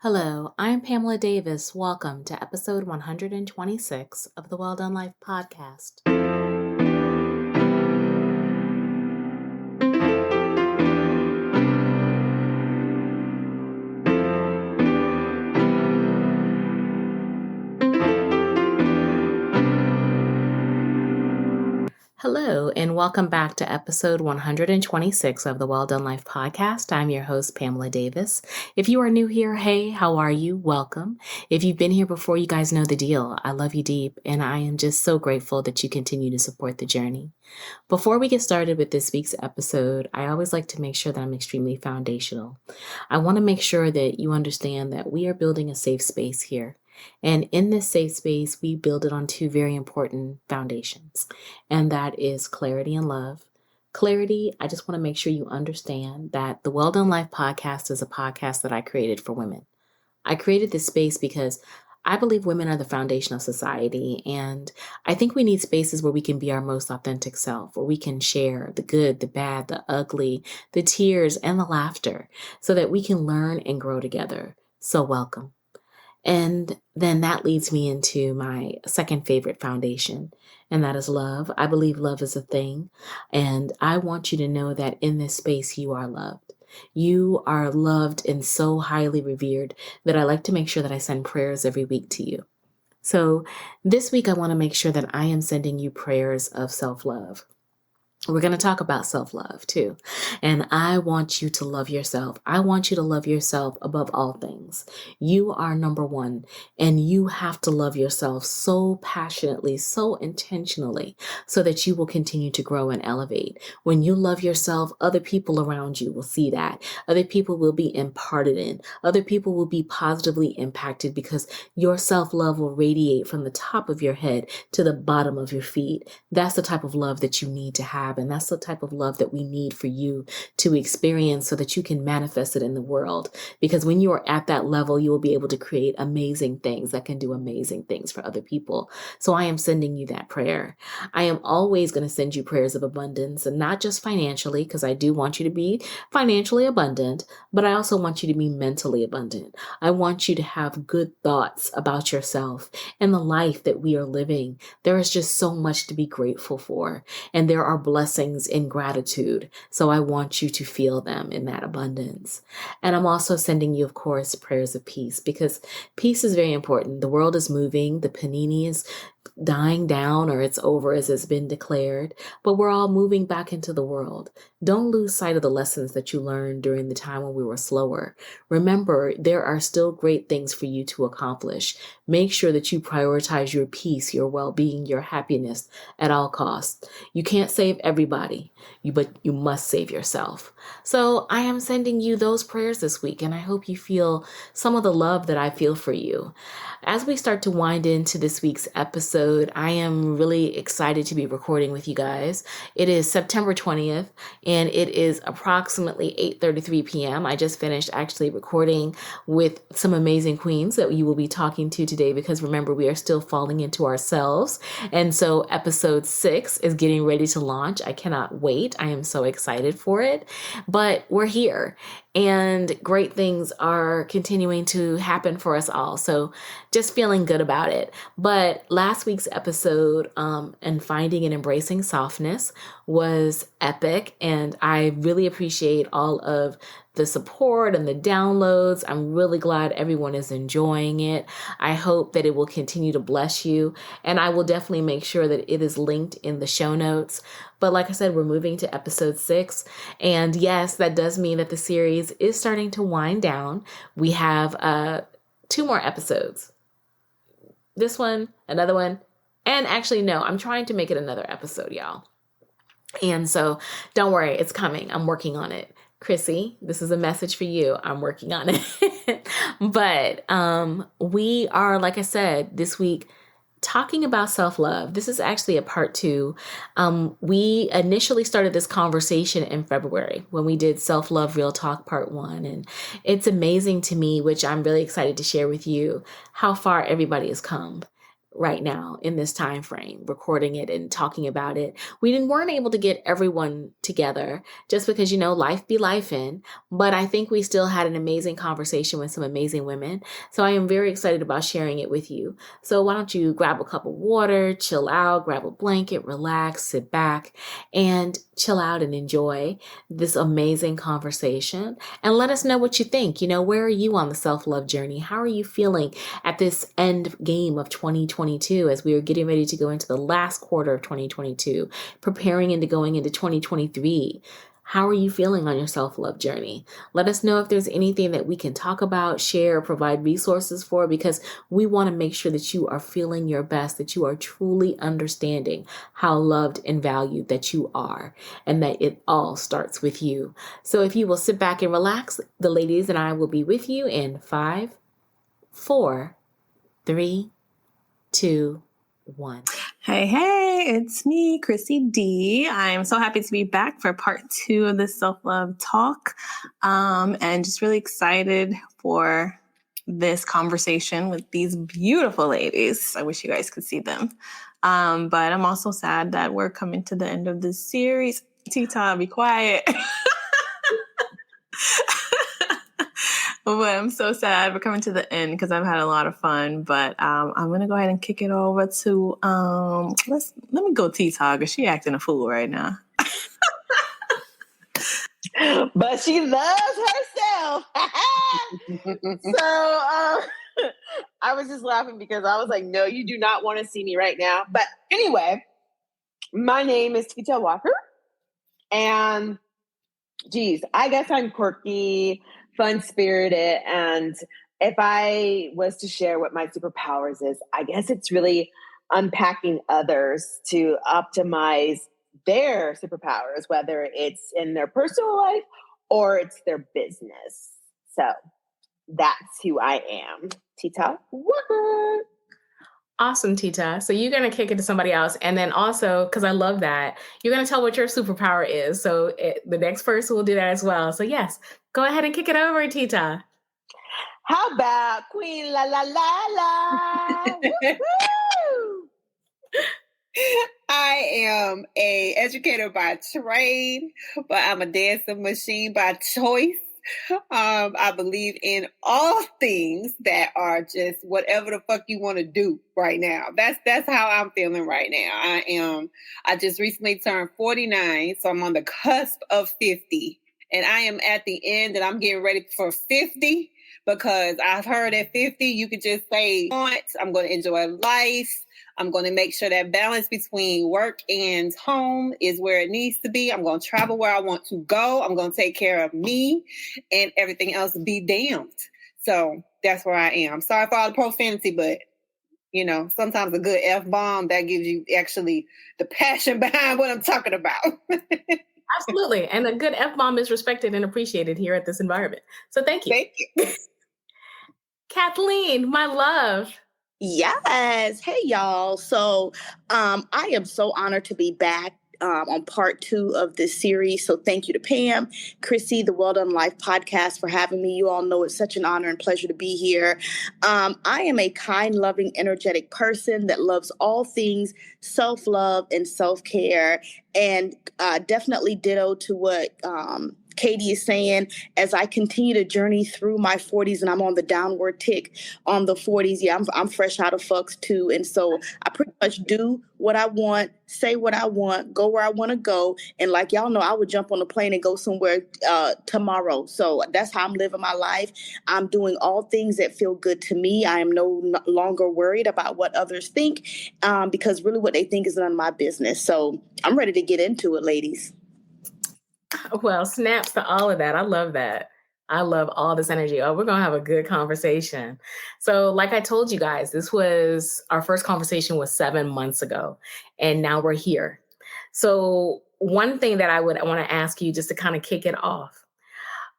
Hello, I'm Pamela Davis. Welcome to episode 126 of the Well Done Life podcast. Hello, and welcome back to episode 126 of the Well Done Life podcast. I'm your host, Pamela Davis. If you are new here, hey, how are you? Welcome. If you've been here before, you guys know the deal. I love you deep, and I am just so grateful that you continue to support the journey. Before we get started with this week's episode, I always like to make sure that I'm extremely foundational. I want to make sure that you understand that we are building a safe space here. And in this safe space, we build it on two very important foundations, and that is clarity and love. Clarity, I just want to make sure you understand that the Well Done Life podcast is a podcast that I created for women. I created this space because I believe women are the foundation of society, and I think we need spaces where we can be our most authentic self, where we can share the good, the bad, the ugly, the tears, and the laughter, so that we can learn and grow together. So welcome. And then that leads me into my second favorite foundation, and that is love. I believe love is a thing, and I want you to know that in this space, you are loved. You are loved and so highly revered that I like to make sure that I send prayers every week to you. So this week, I want to make sure that I am sending you prayers of self-love. We're going to talk about self-love too. And I want you to love yourself. I want you to love yourself above all things. You are number one, and you have to love yourself so passionately, so intentionally, so that you will continue to grow and elevate. When you love yourself, other people around you will see that. Other people will be imparted in. Other people will be positively impacted because your self-love will radiate from the top of your head to the bottom of your feet. That's the type of love that you need to have. And that's the type of love that we need for you to experience so that you can manifest it in the world. Because when you are at that level, you will be able to create amazing things that can do amazing things for other people. So I am sending you that prayer. I am always going to send you prayers of abundance, and not just financially, because I do want you to be financially abundant, but I also want you to be mentally abundant. I want you to have good thoughts about yourself and the life that we are living. There is just so much to be grateful for, and there are blessings in gratitude. So I want you to feel them in that abundance. And I'm also sending you, of course, prayers of peace, because peace is very important. The world is moving. The panini is dying down, or it's over as it's been declared, but we're all moving back into the world. Don't lose sight of the lessons that you learned during the time when we were slower. Remember, there are still great things for you to accomplish. Make sure that you prioritize your peace, your well-being, your happiness at all costs. You can't save everybody, but you must save yourself. So I am sending you those prayers this week, and I hope you feel some of the love that I feel for you. As we start to wind into this week's episode, I am really excited to be recording with you guys. It is September 20th, and it is approximately 8:33 p.m. I just finished actually recording with some amazing queens that you will be talking to today, because remember, we are still falling into ourselves. And so episode 6 is getting ready to launch. I cannot wait. I am so excited for it, but we're here. And great things are continuing to happen for us all. So just feeling good about it. But last week's episode, and finding and embracing softness, was epic. And I really appreciate all of the support and the downloads. I'm really glad everyone is enjoying it. I hope that it will continue to bless you. And I will definitely make sure that it is linked in the show notes. But like I said, we're moving to episode 6. And yes, that does mean that the series is starting to wind down. We have 2 more episodes. This one, another one. And actually, no, I'm trying to make it another episode, y'all. And so don't worry, it's coming. I'm working on it. Crissy, this is a message for you. I'm working on it. But we are, like I said, this week talking about self-love. This is actually a part 2. We initially started this conversation in February when we did Self-Love Real Talk Part 1. And it's amazing to me, which I'm really excited to share with you, how far everybody has come. right now in this time frame, recording it and talking about it. We weren't able to get everyone together just because, life be lifing, but I think we still had an amazing conversation with some amazing women. So I am very excited about sharing it with you. So why don't you grab a cup of water, chill out, grab a blanket, relax, sit back, and chill out and enjoy this amazing conversation. And let us know what you think. Where are you on the self-love journey? How are you feeling at this end game of 2022 as we are getting ready to go into the last quarter of 2022, preparing into going into 2023? How are you feeling on your self-love journey? Let us know if there's anything that we can talk about, share, provide resources for, because we want to make sure that you are feeling your best, that you are truly understanding how loved and valued that you are, and that it all starts with you. So if you will sit back and relax, the ladies and I will be with you in 5, 4, 3, 2, 1. Hey, it's me, Crissy D. I'm so happy to be back for part 2 of this self-love talk. And just really excited for this conversation with these beautiful ladies. I wish you guys could see them. But I'm also sad that we're coming to the end of this series. Tita, be quiet. But I'm so sad we're coming to the end because I've had a lot of fun. But I'm gonna go ahead and kick it over to let me go T-Tog, because she acting a fool right now. But she loves herself. So I was just laughing because I was like, no, you do not want to see me right now. But anyway, my name is Tita Walker. And geez, I guess I'm quirky, fun-spirited. And if I was to share what my superpowers is, I guess it's really unpacking others to optimize their superpowers, whether it's in their personal life or it's their business. So that's who I am. Tita Walker. Awesome, Tita. So you're going to kick it to somebody else. And then also, because I love that, you're going to tell what your superpower is. So the next person will do that as well. So yes, go ahead and kick it over, Tita. How about Queen La La La La? Woo-hoo! I am a educator by trade, but I'm a dancing machine by choice. I believe in all things that are just whatever the fuck you want to do right now. That's how I'm feeling right now. I just recently turned 49, so I'm on the cusp of 50. And I am at the end and I'm getting ready for 50 because I've heard at 50 you could just say, I'm going to enjoy life. I'm going to make sure that balance between work and home is where it needs to be. I'm going to travel where I want to go. I'm going to take care of me and everything else be damned. So that's where I am. Sorry for all the profanity, but sometimes a good F-bomb that gives you actually the passion behind what I'm talking about. Absolutely. And a good F-bomb is respected and appreciated here at this environment. So thank you. Thank you. Kathleen, my love. Yes. Hey, y'all. So I am so honored to be back on part 2 of this series. So thank you to Pam, Crissy, the Well Done Life podcast for having me. You all know it's such an honor and pleasure to be here. I am a kind, loving, energetic person that loves all things self-love and self-care, and definitely ditto to what Katie is saying. As I continue to journey through my 40s and I'm on the downward tick on the 40s, yeah, I'm fresh out of fucks too. And so I pretty much do what I want, say what I want, go where I want to go. And like y'all know, I would jump on a plane and go somewhere tomorrow. So that's how I'm living my life. I'm doing all things that feel good to me. I am no longer worried about what others think because really what they think is none of my business. So I'm ready to get into it, ladies. Well, snaps to all of that. I love that. I love all this energy. Oh, we're going to have a good conversation. So like I told you guys, our first conversation was 7 months ago, and now we're here. So one thing that I would want to ask you just to kind of kick it off,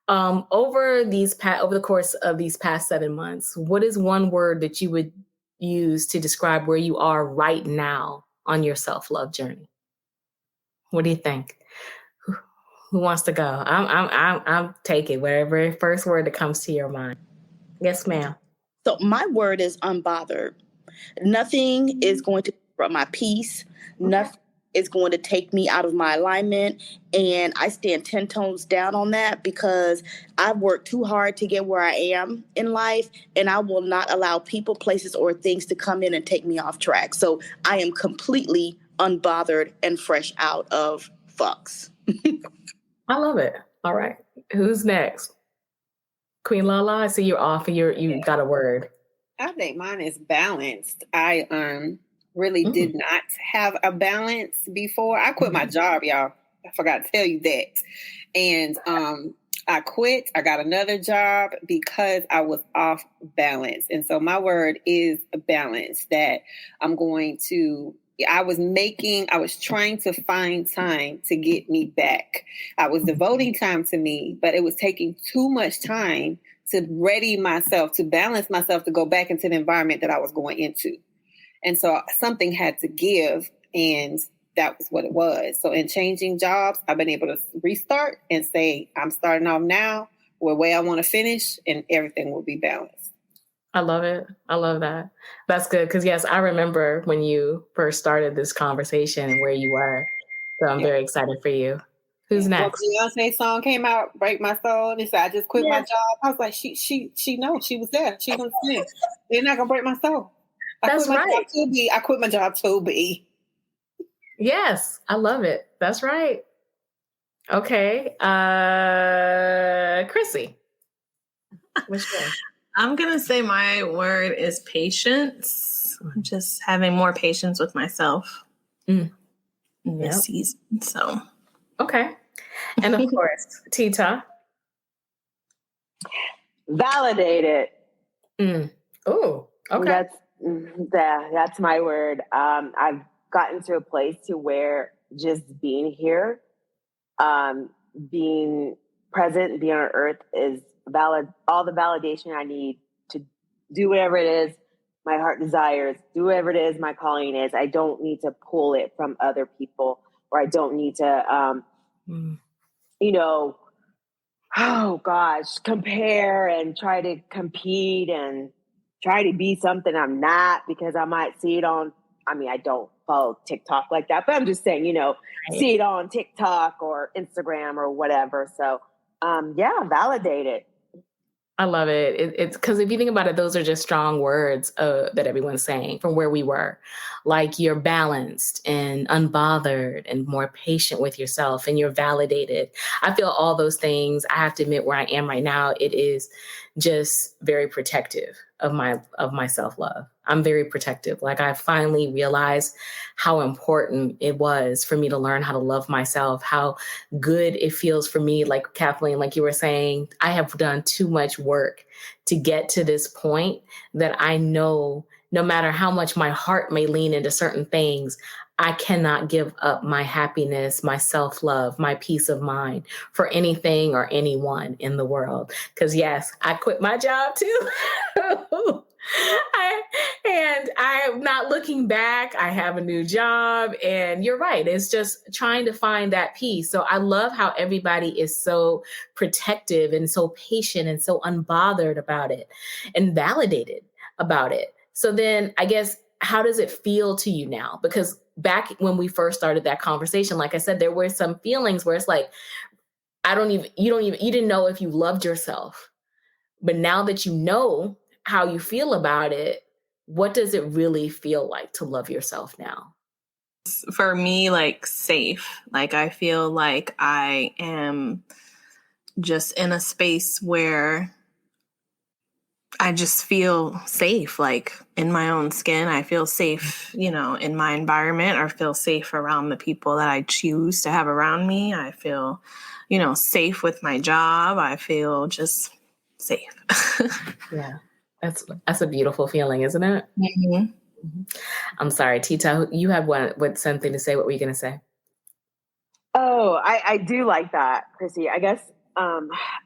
over the course of these past 7 months, what is one word that you would use to describe where you are right now on your self-love journey? What do you think? Who wants to go? I'm taking whatever first word that comes to your mind. Yes, ma'am. So my word is unbothered. Nothing is going to disrupt my peace. Nothing is going to take me out of my alignment. And I stand 10 toes down on that because I've worked too hard to get where I am in life, and I will not allow people, places, or things to come in and take me off track. So I am completely unbothered and fresh out of fucks. I love it. All right. Who's next? Queen Lala, I see you're off and you got a word. I think mine is balanced. I really did not have a balance before. I quit my job, y'all. I forgot to tell you that. And I quit. I got another job because I was off balance. And so my word is balance, that I'm going to, I was trying to find time to get me back. I was devoting time to me, but it was taking too much time to ready myself, to balance myself, to go back into the environment that I was going into. And so something had to give, and that was what it was. So in changing jobs, I've been able to restart and say, I'm starting off now where way I want to finish, and everything will be balanced. I love it. I love that. That's good. Because yes, I remember when you first started this conversation and where you were. So I'm very excited for you. Who's next? Well, Beyonce's song came out, Break My Soul, and he said, I just quit my job. I was like, she knows she was there. She gonna sing. They're not gonna break my soul. That's right. I quit my job to be. Yes, I love it. That's right. Okay. Crissy. What's yours? I'm going to say my word is patience. Just having more patience with myself in this season. So, okay. And of course, Tita. Validate it. Oh, okay. That's my word. I've gotten to a place to where just being here, being present, being on earth is valid. All the validation I need to do whatever it is my heart desires, do whatever it is my calling is. I don't need to pull it from other people, or I don't need to, compare and try to compete and try to be something I'm not, because I might see it on, I don't follow TikTok like that, but I'm just saying, see it on TikTok or Instagram or whatever. So, validate it. I love it. It's because if you think about it, those are just strong words that everyone's saying from where we were. Like, you're balanced and unbothered and more patient with yourself, and you're validated. I feel all those things. I have to admit, where I am right now, it is just very protective of my self-love. I'm very protective. Like, I finally realized how important it was for me to learn how to love myself, how good it feels for me. Like, Kathleen, like you were saying, I have done too much work to get to this point that I know no matter how much my heart may lean into certain things, I cannot give up my happiness, my self-love, my peace of mind for anything or anyone in the world. Because yes, I quit my job too. And I'm not looking back. I have a new job, and you're right. It's just trying to find that peace. So I love how everybody is so protective and so patient and so unbothered about it and validated about it. So then I guess, how does it feel to you now? Because back when we first started that conversation, like I said, there were some feelings where it's like, you didn't know if you loved yourself. But now that you know how you feel about it, what does it really feel like to love yourself now? For me, like, safe. Like, I feel like I am just in a space where I just feel safe, like in my own skin. I feel safe, in my environment, or feel safe around the people that I choose to have around me. I feel, safe with my job. I feel just safe. Yeah, that's a beautiful feeling, isn't it? Mm-hmm. I'm sorry, Tita, you have something to say. What were you going to say? Oh, I do like that, Crissy. I guess, I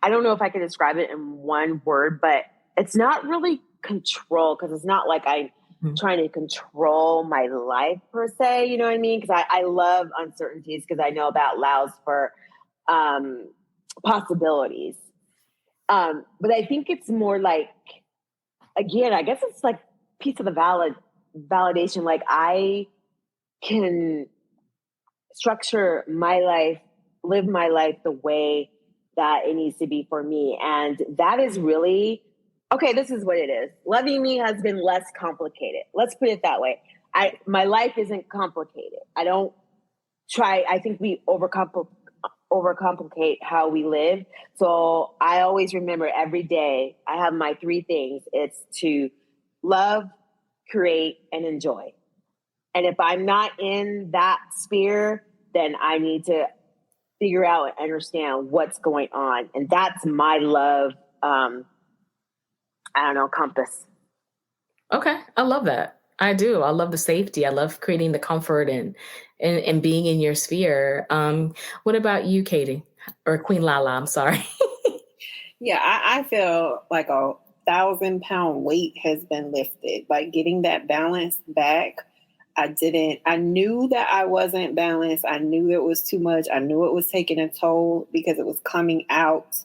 don't know if I can describe it in one word, but it's not really control, because it's not like I'm trying to control my life per se. You know what I mean? Because I love uncertainties, because I know that allows for possibilities. But I think it's more like, again, I guess it's like piece of the validation. Like I can structure my life, live my life the way that it needs to be for me. And that is really, okay, this is what it is. Loving me has been less complicated. Let's put it that way. My life isn't complicated. I think we overcomplicate how we live. So I always remember every day I have my 3 things. It's to love, create, and enjoy. And if I'm not in that sphere, then I need to figure out and understand what's going on. And that's my love, compass. Okay. I love that. I do. I love the safety. I love creating the comfort and being in your sphere. What about you, Katie? Or Queen Lala, I'm sorry. Yeah, I feel like a 1,000-pound weight has been lifted. Like getting that balance back. I knew that I wasn't balanced. I knew it was too much. I knew it was taking a toll because it was coming out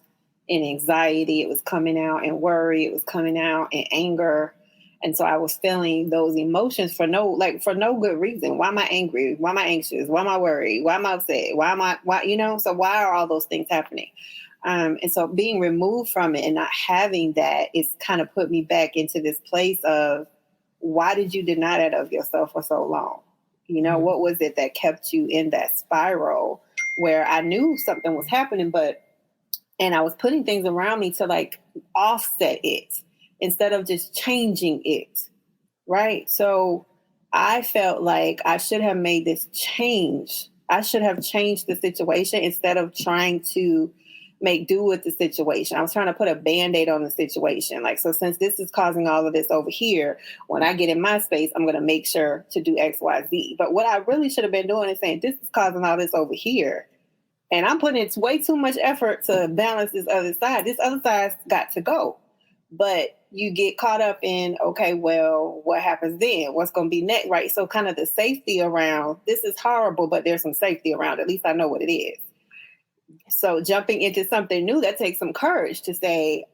in anxiety. It was coming out in worry. It was coming out in anger. And so I was feeling those emotions for no good reason. Why am I angry? Why am I anxious? Why am I worried? Why am I upset? So why are all those things happening? And so being removed from it and not having that, it's kind of put me back into this place of, why did you deny that of yourself for so long? What was it that kept you in that spiral where I knew something was happening, and I was putting things around me to like offset it instead of just changing it. Right. So I felt like I should have made this change. I should have changed the situation instead of trying to make do with the situation. I was trying to put a Band-Aid on the situation. Like, so since this is causing all of this over here, when I get in my space, I'm going to make sure to do X, Y, Z. But what I really should have been doing is saying, this is causing all this over here. And I'm putting in way too much effort to balance this other side. This other side's got to go. But you get caught up in, okay, well, what happens then? What's going to be next, right? So kind of the safety around, this is horrible, but there's some safety around. At least I know what it is. So jumping into something new, that takes some courage to say,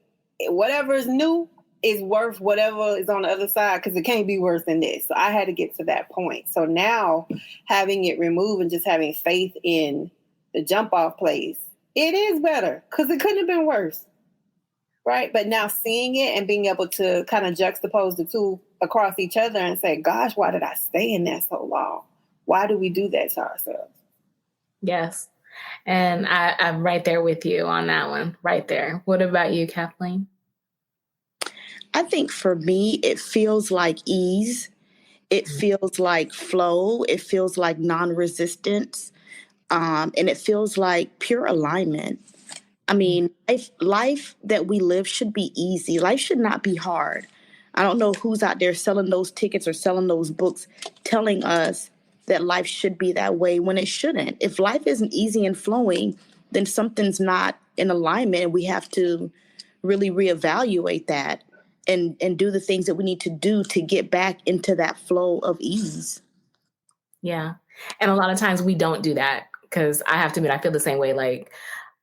whatever is new is worth whatever is on the other side, because it can't be worse than this. So I had to get to that point. So now having it removed and just having faith in the jump off place, it is better because it couldn't have been worse. Right. But now seeing it and being able to kind of juxtapose the two across each other and say, gosh, why did I stay in that so long? Why do we do that to ourselves? Yes. And I'm right there with you on that one, right there. What about you, Kathleen? I think for me, it feels like ease. It feels like flow. It feels like non-resistance. And it feels like pure alignment. I mean, life that we live should be easy. Life should not be hard. I don't know who's out there selling those tickets or selling those books, telling us that life should be that way when it shouldn't. If life isn't easy and flowing, then something's not in alignment. We have to really reevaluate that and do the things that we need to do to get back into that flow of ease. Yeah. And a lot of times we don't do that, because I have to admit, I feel the same way. Like,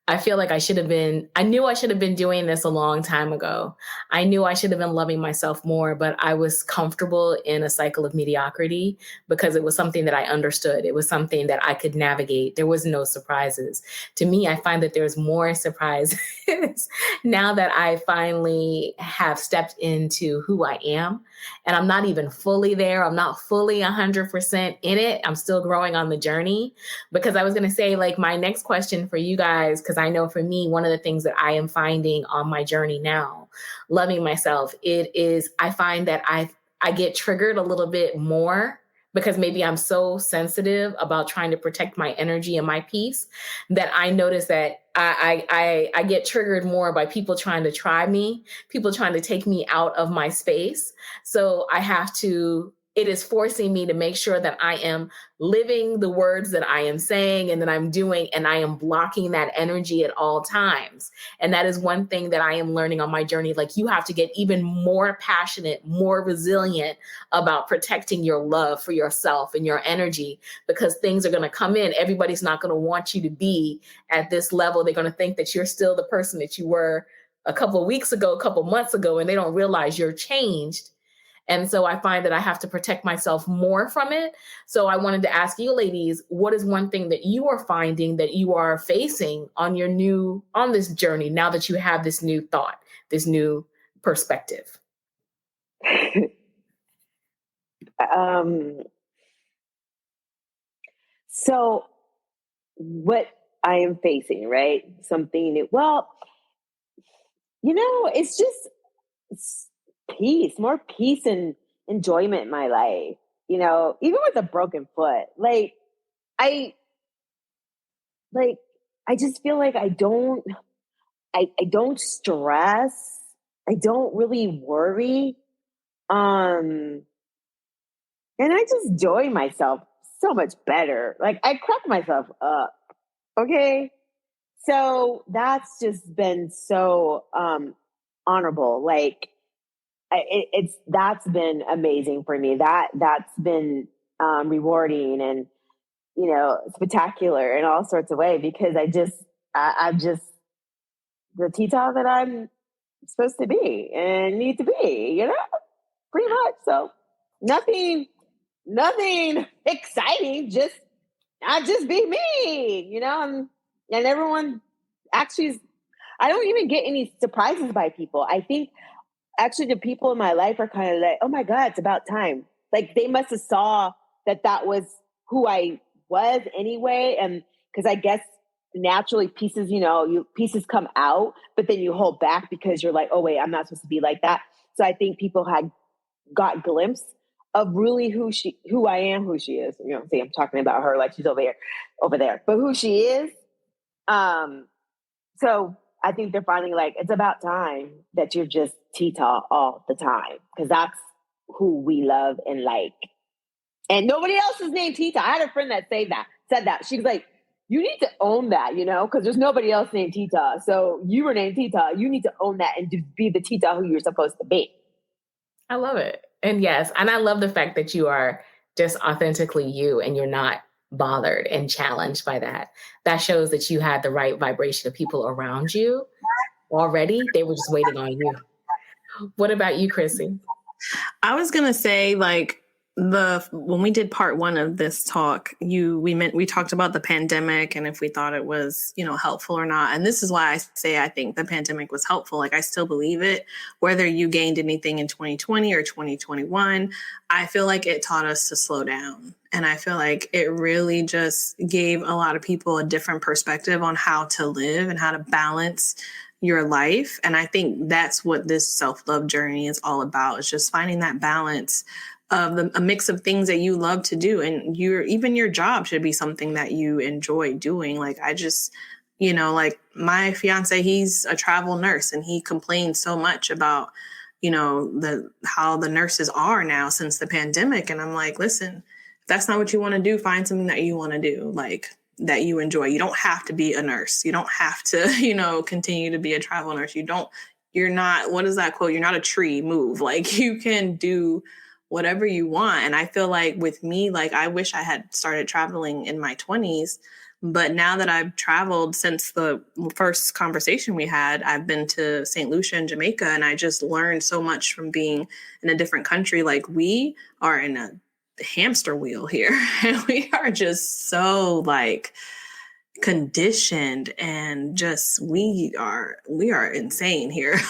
I feel like I knew I should have been doing this a long time ago. I knew I should have been loving myself more, but I was comfortable in a cycle of mediocrity because it was something that I understood. It was something that I could navigate. There was no surprises. To me, I find that there's more surprises now that I finally have stepped into who I am. And I'm not even fully there. I'm not fully 100% in it. I'm still growing on the journey. Because I was going to say, like, my next question for you guys, because I know for me, one of the things that I am finding on my journey now, loving myself, I find that I get triggered a little bit more because maybe I'm so sensitive about trying to protect my energy and my peace that I notice that I get triggered more by people trying to try me, people trying to take me out of my space. So it is forcing me to make sure that I am living the words that I am saying and that I'm doing, and I am blocking that energy at all times. And that is one thing that I am learning on my journey. Like, you have to get even more passionate, more resilient about protecting your love for yourself and your energy, because things are going to come in. Everybody's not going to want you to be at this level. They're going to think that you're still the person that you were a couple of weeks ago, a couple of months ago, and they don't realize you're changed. And so I find that I have to protect myself more from it. So I wanted to ask you ladies, what is one thing that you are finding that you are facing on this journey now that you have this new thought, this new perspective? So what I am facing, right? Something new. Well, it's just more peace and enjoyment in my life. Even with a broken foot, I just feel like I don't stress. I don't really worry. And I just enjoy myself so much better. Like I crack myself up. Okay. So that's just been so honorable. Like that's been amazing for me. That's been rewarding and spectacular in all sorts of ways because I'm just the Tita that I'm supposed to be and need to be, pretty much. So nothing exciting. I just be me, and everyone actually I don't even get any surprises by people. I think actually the people in my life are kind of like, oh my God, it's about time. Like they must have saw that was who I was anyway. And because I guess naturally pieces, pieces come out, but then you hold back because you're like, oh wait, I'm not supposed to be like that. So I think people had got glimpse of really who I am, who she is. See, I'm talking about her like she's over there, but who she is. So I think they're finally like, it's about time that you're just Tita all the time. Cause that's who we love and like. And nobody else is named Tita. I had a friend that said that. She was like, you need to own that, cause there's nobody else named Tita. So you were named Tita. You need to own that and just be the Tita who you're supposed to be. I love it. And yes, and I love the fact that you are just authentically you and you're not bothered and challenged by that. That shows that you had the right vibration of people around you already. They were just waiting on you. What about you, Crissy? I was going to say when we did part 1 of this talk, we talked about the pandemic and if we thought it was, helpful or not. And this is why I say I think the pandemic was helpful. Like I still believe it, whether you gained anything in 2020 or 2021, I feel like it taught us to slow down. And I feel like it really just gave a lot of people a different perspective on how to live and how to balance your life. And I think that's what this self-love journey is all about. It's just finding that balance of a mix of things that you love to do. And even your job should be something that you enjoy doing. Like I just, like my fiance, he's a travel nurse and he complains so much about, how the nurses are now since the pandemic. And I'm like, listen, if that's not what you want to do, find something that you want to do, like that you enjoy. You don't have to be a nurse. You don't have to, continue to be a travel nurse. You're not, what is that quote? You're not a tree, move. Like you can do whatever you want. And I feel like with me, like I wish I had started traveling in my 20s, but now that I've traveled since the first conversation we had, I've been to St. Lucia and Jamaica, and I just learned so much from being in a different country. Like we are in a hamster wheel here and we are just so like conditioned and just we are insane here.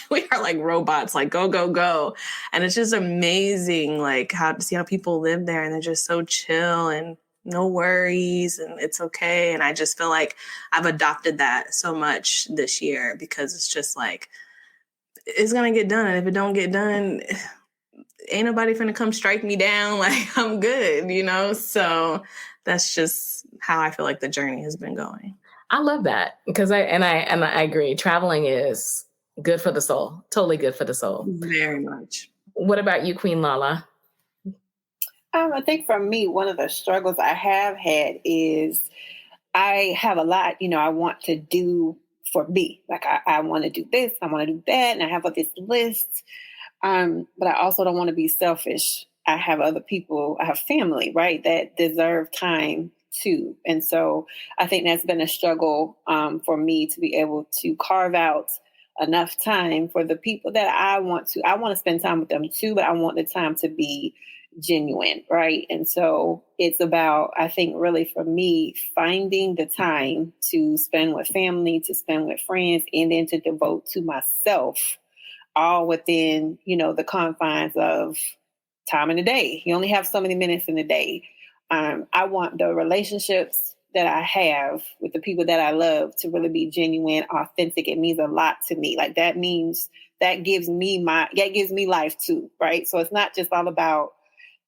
We are like robots, like go, and it's just amazing like how to see how people live there and they're just so chill and no worries and it's okay. And I just feel like I've adopted that so much this year because it's just like it's gonna get done, and if it don't get done, ain't nobody finna come strike me down. Like I'm good, so that's just how I feel like the journey has been going. I love that because I agree. Traveling is good for the soul. Totally good for the soul. Very much. What about you, Queen Lala? I think for me, one of the struggles I have had is I have a lot, I want to do for me. Like I want to do this, I want to do that, and I have this list. But I also don't want to be selfish. I have other people, I have family, right, that deserve time too. And so I think that's been a struggle for me to be able to carve out enough time for the people that I want to spend time with them too, but I want the time to be genuine, right? And so it's about, I think really for me, finding the time to spend with family, to spend with friends, and then to devote to myself, all within, the confines of time in the day. You only have so many minutes in the day. I want the relationships that I have with the people that I love to really be genuine, authentic. It means a lot to me. Like that gives me life too, right? So it's not just all about,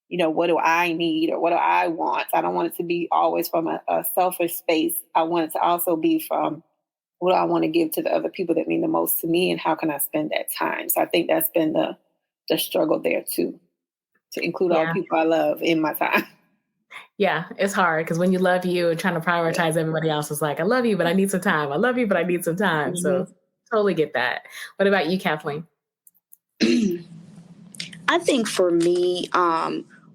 what do I need or what do I want? I don't want it to be always from a selfish space. I want it to also be from what do I want to give to the other people that mean the most to me, and how can I spend that time? So I think that's been the struggle there too, to include all the people I love in my time. Yeah, it's hard because when you love you and trying to prioritize everybody else, it's like, I love you, but I need some time. I love you, but I need some time. Mm-hmm. So totally get that. What about you, Kathleen? I think for me,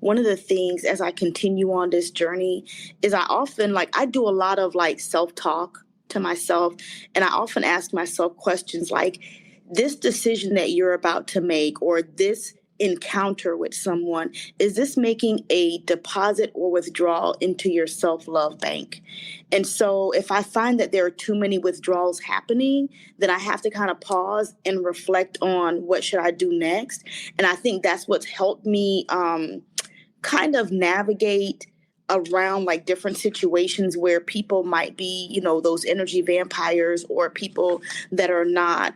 one of the things as I continue on this journey is I often I do a lot of self-talk to myself. And I often ask myself questions like, this decision that you're about to make or this encounter with someone, is this making a deposit or withdrawal into your self-love bank? And so if I find that there are too many withdrawals happening, then I have to kind of pause and reflect on what should I do next. And I think that's what's helped me kind of navigate around different situations where people might be, those energy vampires or people that are not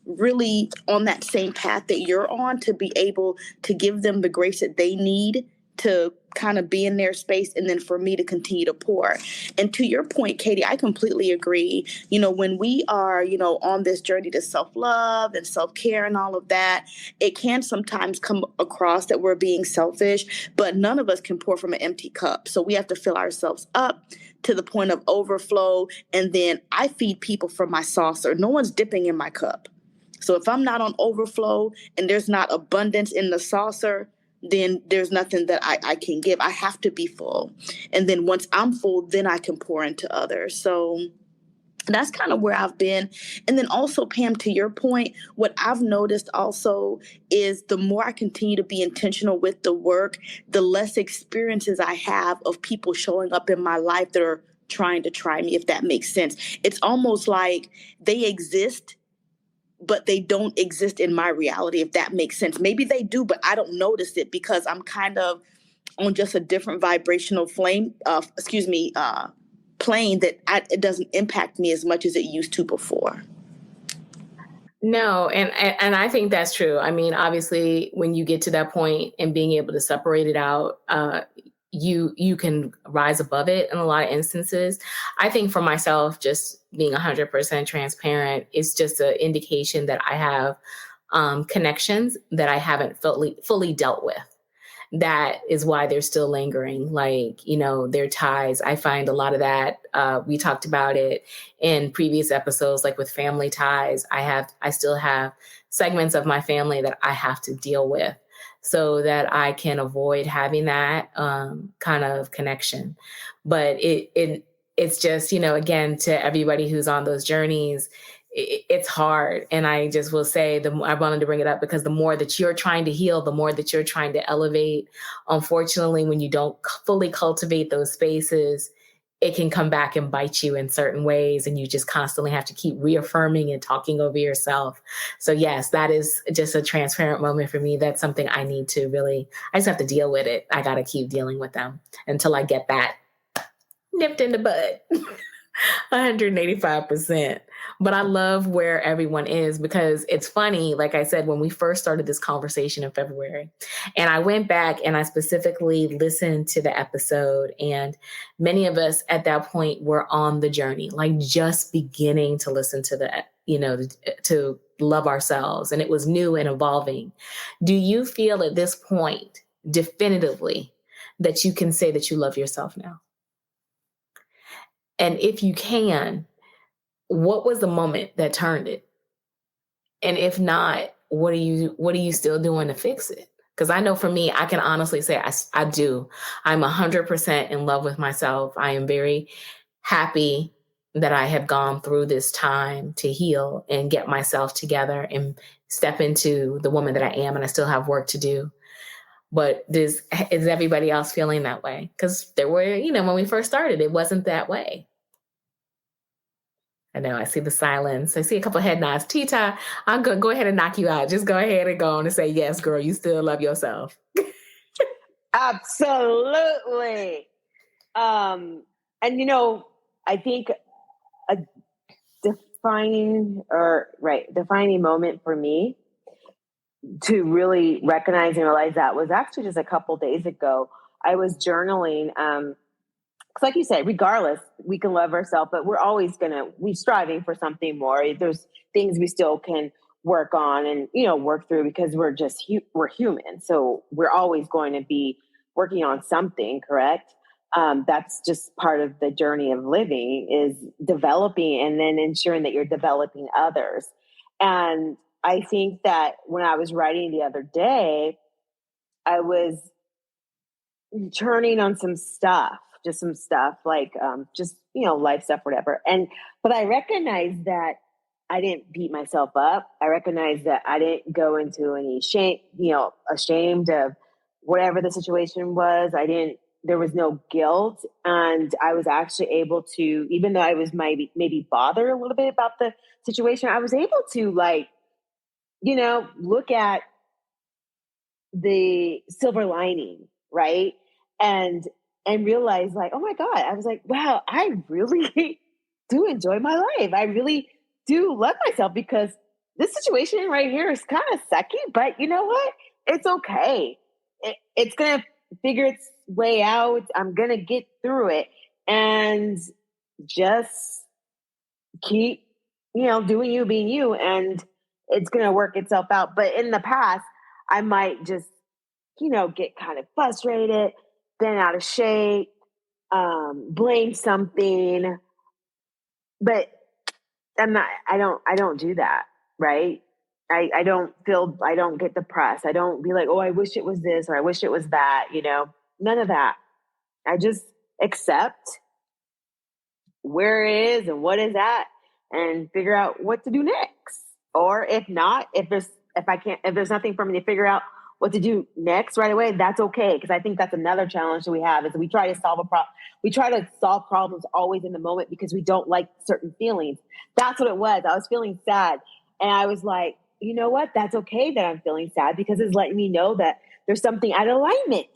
really on that same path that you're on, to be able to give them the grace that they need to kind of be in their space, and then for me to continue to pour. And to your point, Katie, I completely agree. When we are, on this journey to self-love and self-care and all of that, it can sometimes come across that we're being selfish, but none of us can pour from an empty cup. So we have to fill ourselves up to the point of overflow. And then I feed people from my saucer. No one's dipping in my cup. So if I'm not on overflow and there's not abundance in the saucer, then there's nothing that I can give. I have to be full. And then once I'm full, then I can pour into others. So that's kind of where I've been. And then also, Pam, to your point, what I've noticed also is the more I continue to be intentional with the work, the less experiences I have of people showing up in my life that are trying to try me, if that makes sense. It's almost like they exist, but they don't exist in my reality, if that makes sense. Maybe they do, but I don't notice it because I'm kind of on just a different vibrational plane that it doesn't impact me as much as it used to before. No, and I think that's true. I mean, obviously, when you get to that point and being able to separate it out, you can rise above it in a lot of instances. I think for myself, just being 100% transparent is just an indication that I have connections that I haven't fully dealt with. That is why they're still lingering, their ties. I find a lot of that. We talked about it in previous episodes, like with family ties. I still have segments of my family that I have to deal with, so that I can avoid having that kind of connection. But it's just, again, to everybody who's on those journeys, it's hard. And I just will say, I wanted to bring it up because the more that you're trying to heal, the more that you're trying to elevate, unfortunately, when you don't fully cultivate those spaces, it can come back and bite you in certain ways. And you just constantly have to keep reaffirming and talking over yourself. So yes, that is just a transparent moment for me. That's something I need to I just have to deal with it. I got to keep dealing with them until I get that nipped in the bud. 185%. But I love where everyone is, because it's funny, like I said, when we first started this conversation in February, and I went back and I specifically listened to the episode, and many of us at that point were on the journey, just beginning to listen to to love ourselves. And it was new and evolving. Do you feel at this point definitively that you can say that you love yourself now? And if you can, what was the moment that turned it? And if not, what are you still doing to fix it? Because I know for me, I can honestly say I do. I'm 100% in love with myself. I am very happy that I have gone through this time to heal and get myself together and step into the woman that I am, and I still have work to do. But is everybody else feeling that way? Because there were, when we first started, it wasn't that way. I know, I see the silence. I see a couple of head nods. Tita, I'm going to go ahead and knock you out. Just go ahead and go on and say, yes, girl, you still love yourself. Absolutely. And, I think a defining moment for me to really recognize and realize that was actually just a couple days ago. I was journaling. Because like you said, regardless, we can love ourselves, but we're always we're striving for something more. There's things we still can work on and, work through because we're human. So we're always going to be working on something, correct? That's just part of the journey of living, is developing and then ensuring that you're developing others. And I think that when I was writing the other day, I was turning on some stuff like, life stuff, whatever. But I recognized that I didn't beat myself up. I recognized that I didn't go into any shame, ashamed of whatever the situation was. There was no guilt. And I was actually able to, even though I was maybe bothered a little bit about the situation, I was able to look at the silver lining, right? And realize like, oh my God, I was like, wow, I really do enjoy my life. I really do love myself, because this situation right here is kind of sucky, but you know what? It's okay. It's going to figure its way out. I'm going to get through it, and just keep, doing you, being you, and it's going to work itself out. But in the past, I might just, get kind of frustrated, bent out of shape, blame something, but I don't do that. Right. I don't get depressed. I don't be like, oh, I wish it was this, or I wish it was that, none of that. I just accept where it is and what is at, and figure out what to do next. Or if not, if there's nothing for me to figure out what to do next right away, that's okay. Because I think that's another challenge that we have, is we try to solve we try to solve problems always in the moment because we don't like certain feelings. That's what it was. I was feeling sad, and I was like, you know what? That's okay that I'm feeling sad, because it's letting me know that there's something out of alignment.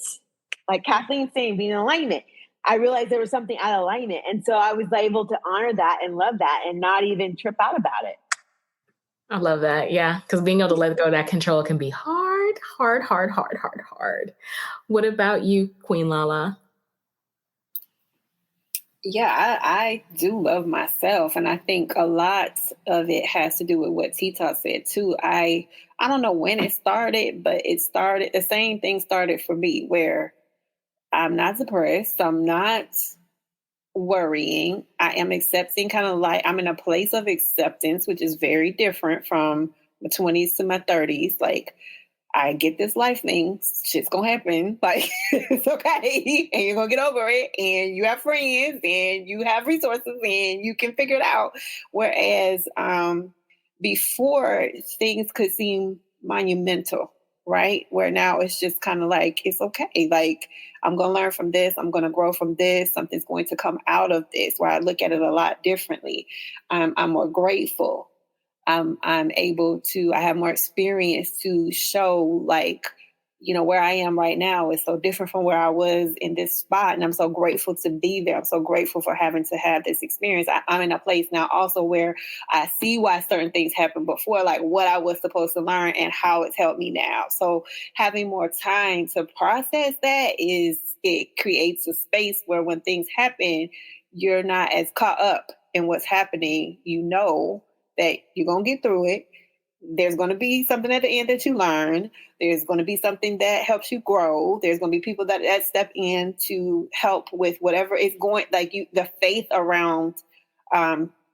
Like Kathleen's saying, being in alignment. I realized there was something out of alignment. And so I was able to honor that and love that and not even trip out about it. I love that. Yeah. Because being able to let go of that control can be hard. What about you, Queen Lala? Yeah, I do love myself. And I think a lot of it has to do with what Tita said too. I don't know when it started, but the same thing started for me, where I'm not depressed. I'm not worrying. I am accepting, kind of like I'm in a place of acceptance, which is very different from my 20s to my 30s. Like, I get this life thing, shit's gonna happen. Like, it's okay. And you're gonna get over it. And you have friends and you have resources and you can figure it out. Whereas before, things could seem monumental, right? Where now it's just kind of like, it's okay. Like, I'm going to learn from this. I'm going to grow from this. Something's going to come out of this, where I look at it a lot differently. I'm more grateful. I'm able to, I have more experience to show, like, where I am right now is so different from where I was in this spot. And I'm so grateful to be there. I'm so grateful for having to have this experience. I'm in a place now also where I see why certain things happened before, like what I was supposed to learn and how it's helped me now. So having more time to process that, it creates a space where when things happen, you're not as caught up in what's happening. That you're going to get through it. There's going to be something at the end that you learn. There's going to be something that helps you grow. There's going to be people that step in to help with whatever is going, like the faith around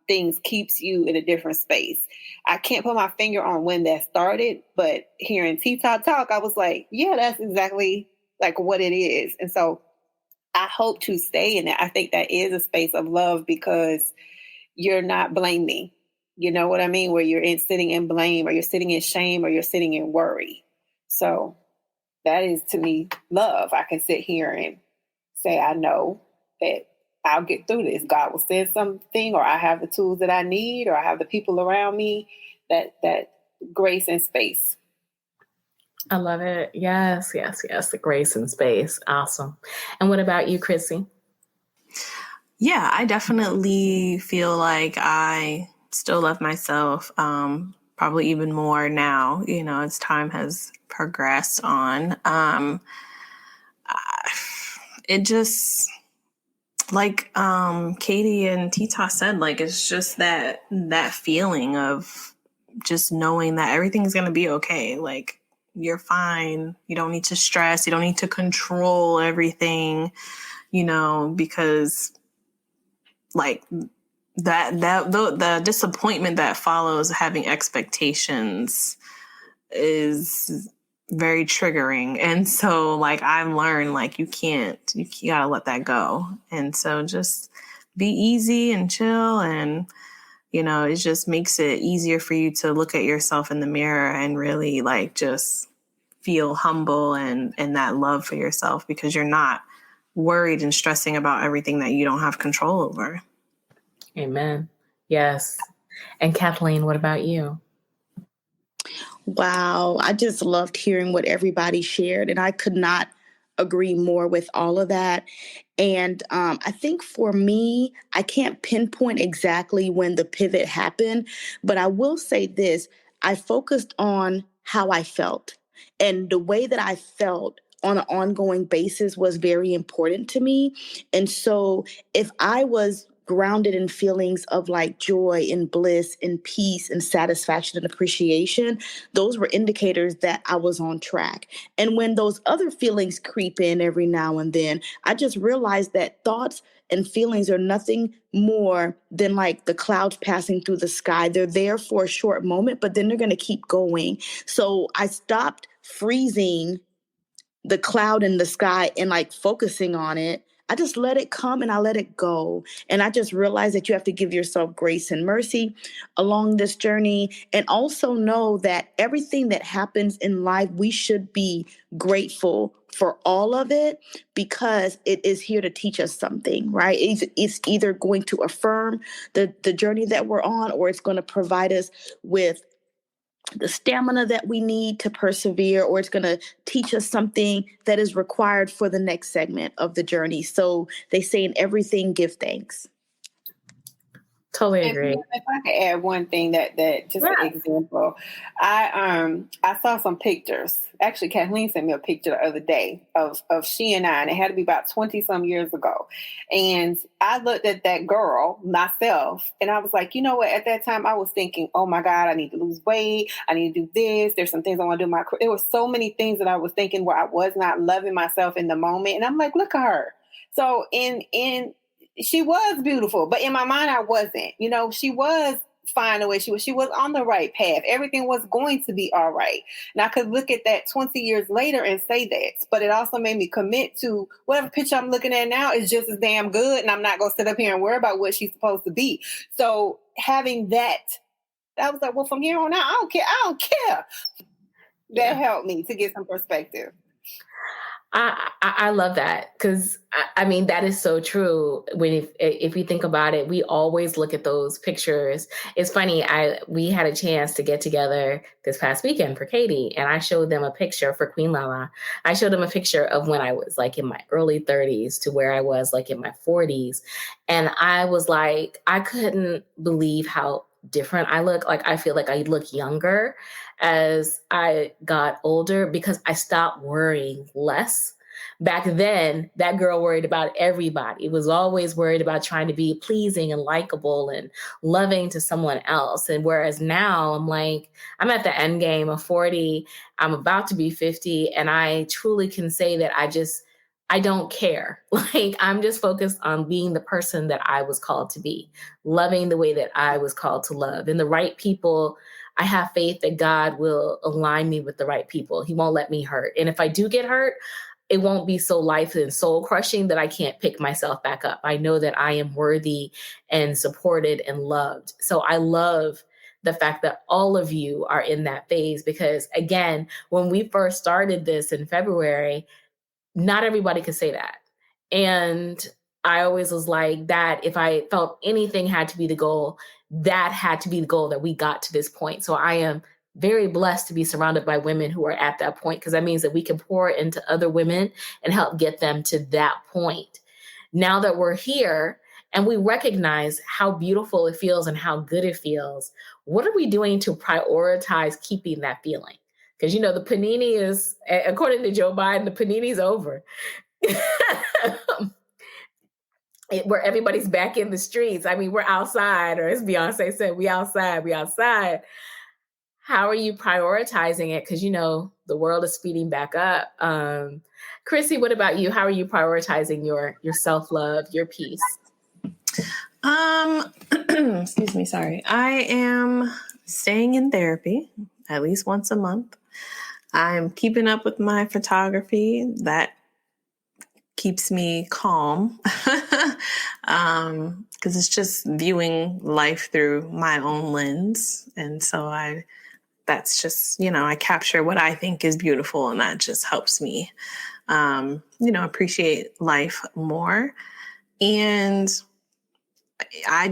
things keeps you in a different space. I can't put my finger on when that started, but hearing T-Talk talk, I was like, yeah, that's exactly like what it is. And so I hope to stay in it. I think that is a space of love, because you're not blaming. You know what I mean? Where you're sitting in blame, or you're sitting in shame, or you're sitting in worry. So that is, to me, love. I can sit here and say, I know that I'll get through this. God will send something, or I have the tools that I need, or I have the people around me, that grace and space. I love it. Yes. The grace and space. Awesome. And what about you, Crissy? Yeah, I definitely feel like I still love myself, probably even more now, as time has progressed on. It just, like Katie and Tita said, like, it's just that feeling of just knowing that everything's going to be okay. Like, you're fine. You don't need to stress. You don't need to control everything, because like the disappointment that follows having expectations is very triggering. And so, like, I've learned, like, you gotta let that go. And so just be easy and chill, and it just makes it easier for you to look at yourself in the mirror and really, like, just feel humble and that love for yourself, because you're not worried and stressing about everything that you don't have control over. Amen. Yes. And Kathleen, what about you? Wow. I just loved hearing what everybody shared, and I could not agree more with all of that. And I think for me, I can't pinpoint exactly when the pivot happened, but I will say this. I focused on how I felt, and the way that I felt on an ongoing basis was very important to me. And so if I was grounded in feelings of like joy and bliss and peace and satisfaction and appreciation, those were indicators that I was on track. And when those other feelings creep in every now and then, I just realized that thoughts and feelings are nothing more than like the clouds passing through the sky. They're there for a short moment, but then they're going to keep going. So I stopped freezing the cloud in the sky and like focusing on it. I just let it come and I let it go. And I just realized that you have to give yourself grace and mercy along this journey. And also know that everything that happens in life, we should be grateful for all of it, because it is here to teach us something, right? It's either going to affirm the journey that we're on, or it's going to provide us with the stamina that we need to persevere, or it's going to teach us something that is required for the next segment of the journey. So they say in everything, give thanks. Totally agree. And if I could add one thing that just an example, I saw some pictures. Actually, Kathleen sent me a picture the other day of she and I, and it had to be about 20 some years ago. And I looked at that girl myself, and I was like, you know what? At that time, I was thinking, oh my God, I need to lose weight. I need to do this. There's some things I want to do. There were so many things that I was thinking where I was not loving myself in the moment. And I'm like, look at her. So she was beautiful, but in my mind, I wasn't. She was fine the way she was. She was on the right path. Everything was going to be all right. And I could look at that 20 years later and say that. But it also made me commit to whatever picture I'm looking at now is just as damn good. And I'm not going to sit up here and worry about what she's supposed to be. So having that, I was like, well, from here on out, I don't care. That helped me to get some perspective. I love that, because I mean, that is so true. If you think about it, we always look at those pictures. It's funny. We had a chance to get together this past weekend for Katie, and I showed them a picture for Queen Lala. I showed them a picture of when I was like in my early 30s to where I was like in my 40s. And I was like, I couldn't believe how different I look. Like, I feel like I look younger as I got older because I stopped worrying less. Back then, that girl worried about everybody. Was always worried about trying to be pleasing and likable and loving to someone else. And whereas now I'm like, I'm at the end game of 40. I'm about to be 50. And I truly can say that I don't care. Like, I'm just focused on being the person that I was called to be, loving the way that I was called to love, and the right people. I have faith that God will align me with the right people. He won't let me hurt. And if I do get hurt, it won't be so life and soul crushing that I can't pick myself back up. I know that I am worthy and supported and loved. So I love the fact that all of you are in that phase, because again, when we first started this in February, not everybody could say that. And I always was like that. If I felt anything had to be the goal, that had to be the goal, that we got to this point. So I am very blessed to be surrounded by women who are at that point, because that means that we can pour into other women and help get them to that point. Now that we're here and we recognize how beautiful it feels and how good it feels, what are we doing to prioritize keeping that feeling? Because, you know, the panini is, according to Joe Biden, the panini's over. Where everybody's back in the streets. I mean, we're outside, or as Beyonce said, we outside, we outside. How are you prioritizing it? Because, you know, the world is speeding back up. Crissy, what about you? How are you prioritizing your self-love, your peace? Excuse me, sorry. I am staying in therapy at least once a month. I'm keeping up with my photography. That keeps me calm, because it's just viewing life through my own lens. And so that's just, you know, I capture what I think is beautiful, and that just helps me, you know, appreciate life more. And I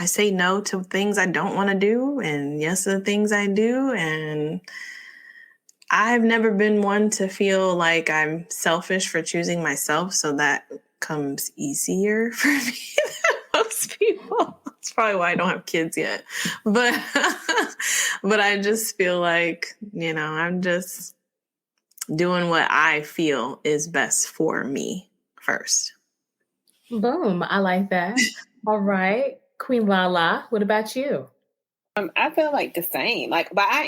say no to things I don't want to do, and yes to the things I do. And I've never been one to feel like I'm selfish for choosing myself, so that comes easier for me than most people. That's probably why I don't have kids yet. But I just feel like, you know, I'm just doing what I feel is best for me first. Boom. I like that. All right. Queen Lala, what about you? I feel like the same. Like, but I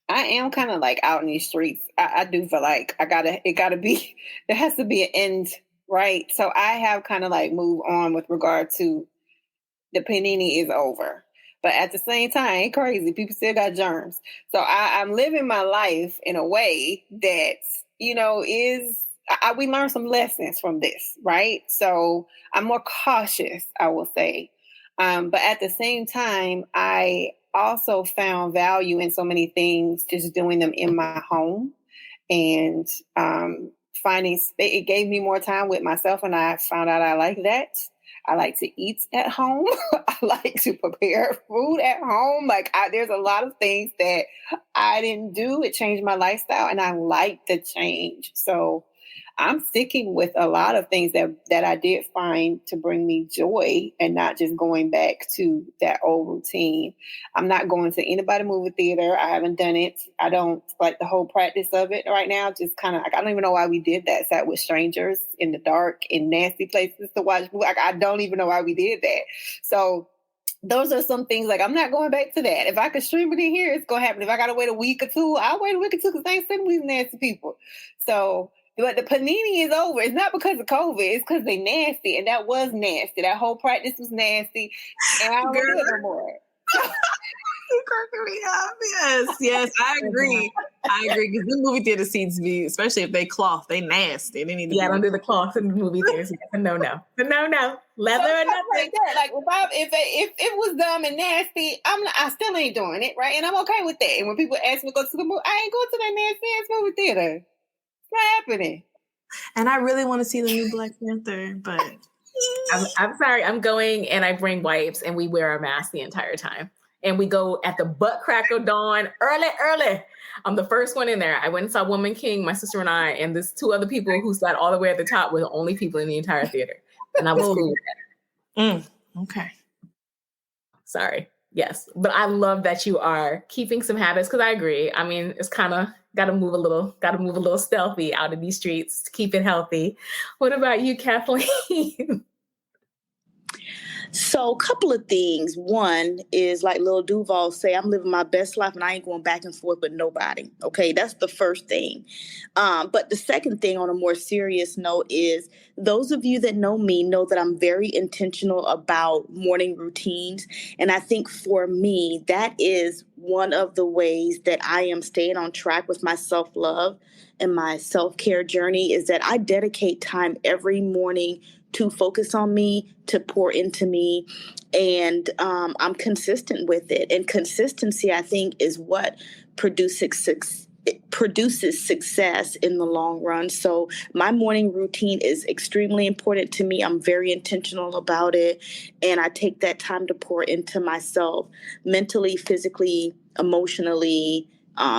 am kind of like out in these streets. I do feel like there has to be an end, right? So I have kind of like moved on with regard to the panini is over. But at the same time, ain't crazy. People still got germs. So I'm living my life in a way that, you know, we learn some lessons from this, right? So I'm more cautious, I will say. But at the same time, I also found value in so many things, just doing them in my home, and finding space. It gave me more time with myself, and I found out I like that. I like to eat at home. I like to prepare food at home. Like, there's a lot of things that I didn't do. It changed my lifestyle, and I like the change. So I'm sticking with a lot of things that I did find to bring me joy, and not just going back to that old routine. I'm not going to anybody movie theater. I haven't done it. I don't like the whole practice of it right now. Just kind of, like, I don't even know why we did that. Sat with strangers in the dark in nasty places to watch movies. Like, I don't even know why we did that. So those are some things, like, I'm not going back to that. If I could stream it in here, it's going to happen. If I got to wait a week or two, I'll wait a week or two, because I ain't sitting with these nasty people. So, but the panini is over. It's not because of COVID. It's because they nasty. And that was nasty. That whole practice was nasty. And I don't do it no more. You're cracking me up. Yes, I agree. I agree. Because the movie theater seats be, especially if they cloth, they nasty. They need to don't do the cloth in the movie theaters. No. Leather or nothing. Like that. Like, if it was dumb and nasty, I still ain't doing it, right? And I'm okay with that. And when people ask me to go to the movie, I ain't going to that nasty ass movie theater. It's not happening. And I really want to see the new Black Panther, but I'm sorry. I'm going, and I bring wipes, and we wear our mask the entire time. And we go at the butt crack of dawn, early. I'm the first one in there. I went and saw Woman King, my sister and I, and there's two other people who sat all the way at the top, were the only people in the entire theater. And I was cool with that. Okay. Sorry. Yes. But I love that you are keeping some habits, because I agree. I mean, it's kind of got to move a little stealthy out of these streets to keep it healthy. What about you, Kathleen? So a couple of things. One is like Lil Duval say, I'm living my best life and I ain't going back and forth with nobody. Okay, that's the first thing. But the second thing on a more serious note is those of you that know me know that I'm very intentional about morning routines. And I think for me, that is one of the ways that I am staying on track with my self-love and my self-care journey is that I dedicate time every morning to focus on me, to pour into me, and I'm consistent with it. And consistency, I think, is what produces success in the long run. So my morning routine is extremely important to me. I'm very intentional about it, and I take that time to pour into myself mentally, physically, emotionally,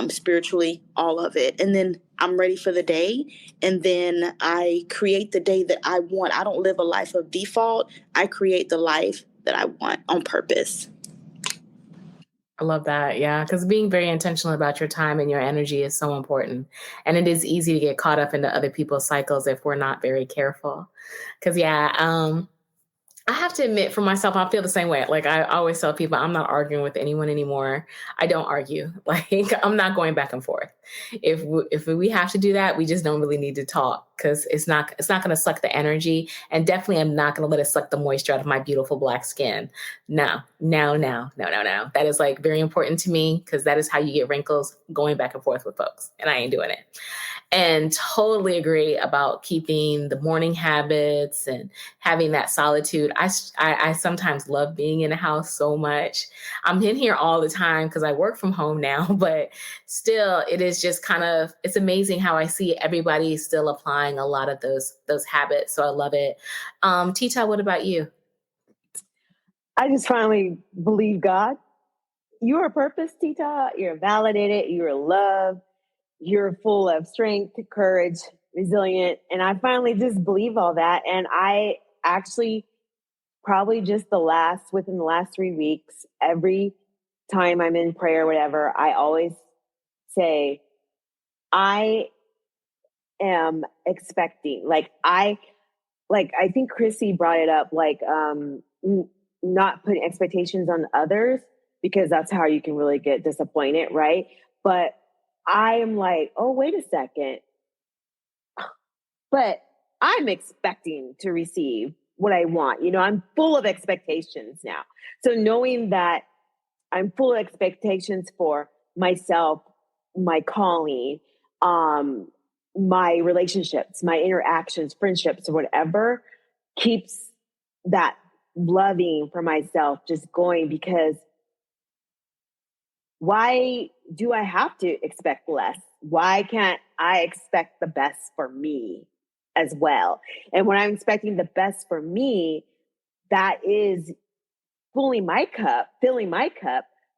spiritually, all of it. And then I'm ready for the day. And then I create the day that I want. I don't live a life of default. I create the life that I want on purpose. I love that. Yeah. Because being very intentional about your time and your energy is so important. And it is easy to get caught up into other people's cycles if we're not very careful. Because, I have to admit for myself, I feel the same way. Like I always tell people, I'm not arguing with anyone anymore. I don't argue. Like I'm not going back and forth. If we have to do that, we just don't really need to talk because it's not going to suck the energy. And definitely I'm not going to let it suck the moisture out of my beautiful black skin. No. That is like very important to me because that is how you get wrinkles going back and forth with folks. And I ain't doing it. And totally agree about keeping the morning habits and having that solitude. I sometimes love being in the house so much. I'm in here all the time because I work from home now, but still it is just it's amazing how I see everybody still applying a lot of those habits. So I love it. Tita, what about you? I just finally believe God. You are purpose, Tita. You're validated. You're loved. You're full of strength, courage, resilient. And I finally just believe all that. And I actually probably just within the last 3 weeks, every time I'm in prayer or whatever, I always say, I am expecting, I think Crissy brought it up, not putting expectations on others because that's how you can really get disappointed. Right. But I am like, oh, wait a second. But I'm expecting to receive what I want. I'm full of expectations now. So knowing that I'm full of expectations for myself, my calling, my relationships, my interactions, friendships, or whatever, keeps that loving for myself just going because why do I have to expect less? Why can't I expect the best for me as well? And when I'm expecting the best for me, that is filling my cup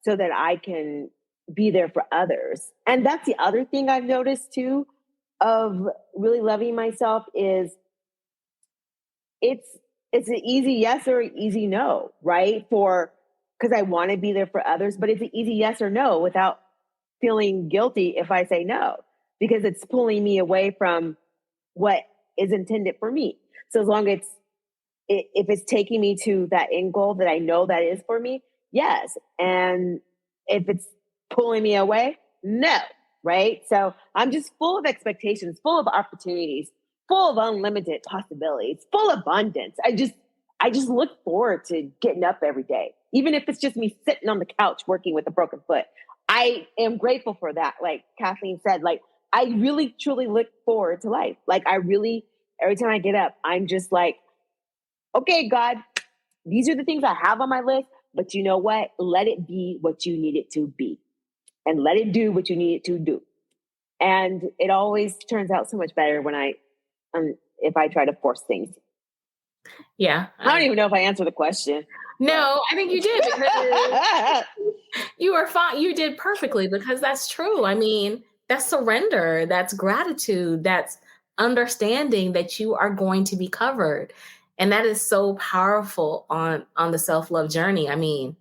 so that I can be there for others. And that's the other thing I've noticed too of really loving myself is it's an easy yes or an easy no, right? Because I want to be there for others, but it's an easy yes or no without feeling guilty if I say no, because it's pulling me away from what is intended for me. So as long as if it's taking me to that end goal that I know that is for me, yes. And if it's pulling me away, no, right? So I'm just full of expectations, full of opportunities, full of unlimited possibilities, full of abundance. I just look forward to getting up every day, even if it's just me sitting on the couch working with a broken foot. I am grateful for that. Like Kathleen said, I really, truly look forward to life. Every time I get up, I'm just like, okay, God, these are the things I have on my list, but you know what? Let it be what you need it to be and let it do what you need it to do. And it always turns out so much better when if I try to force things. Yeah. I don't even know if I answered the question. No, I think you did because you were fine. You did perfectly because that's true. I mean, that's surrender. That's gratitude. That's understanding that you are going to be covered. And that is so powerful on the self-love journey. I mean,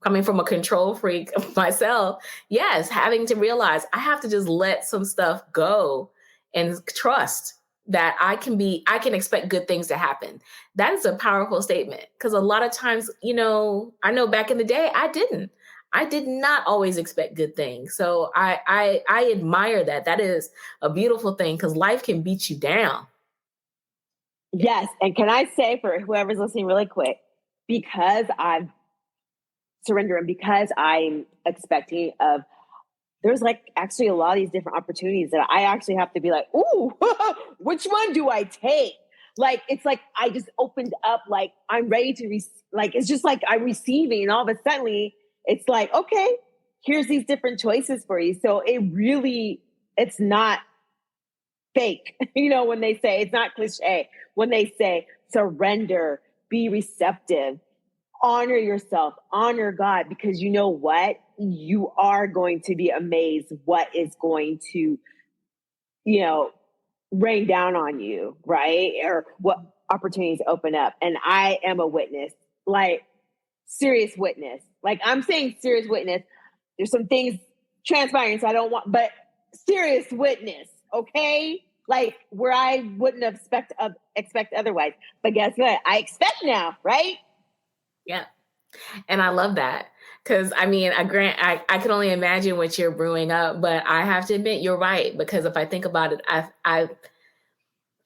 coming from a control freak myself, yes, having to realize I have to just let some stuff go and trust that I can expect good things to happen. That is a powerful statement, because a lot of times, I know back in the day, I did not always expect good things. So I admire that. That is a beautiful thing, because life can beat you down. Yes. And can I say, for whoever's listening really quick, because I've surrendered and because I'm expecting of, there's like actually a lot of these different opportunities that I actually have to be like, ooh, which one do I take? Like, it's like I just opened up, like I'm ready to, like, it's just like I'm receiving, and all of a sudden it's like, okay, here's these different choices for you. So it's not fake, when they say, it's not cliche, when they say surrender, be receptive, honor yourself, honor God, because you know what? You are going to be amazed what is going to, rain down on you, right? Or what opportunities open up. And I am a witness, like serious witness. Like I'm saying serious witness. There's some things transpiring, so I don't want, but serious witness, okay? Like where I wouldn't expect otherwise. But guess what? I expect now, right? Yeah. And I love that, because I can only imagine what you're brewing up, but I have to admit you're right, because if I think about it,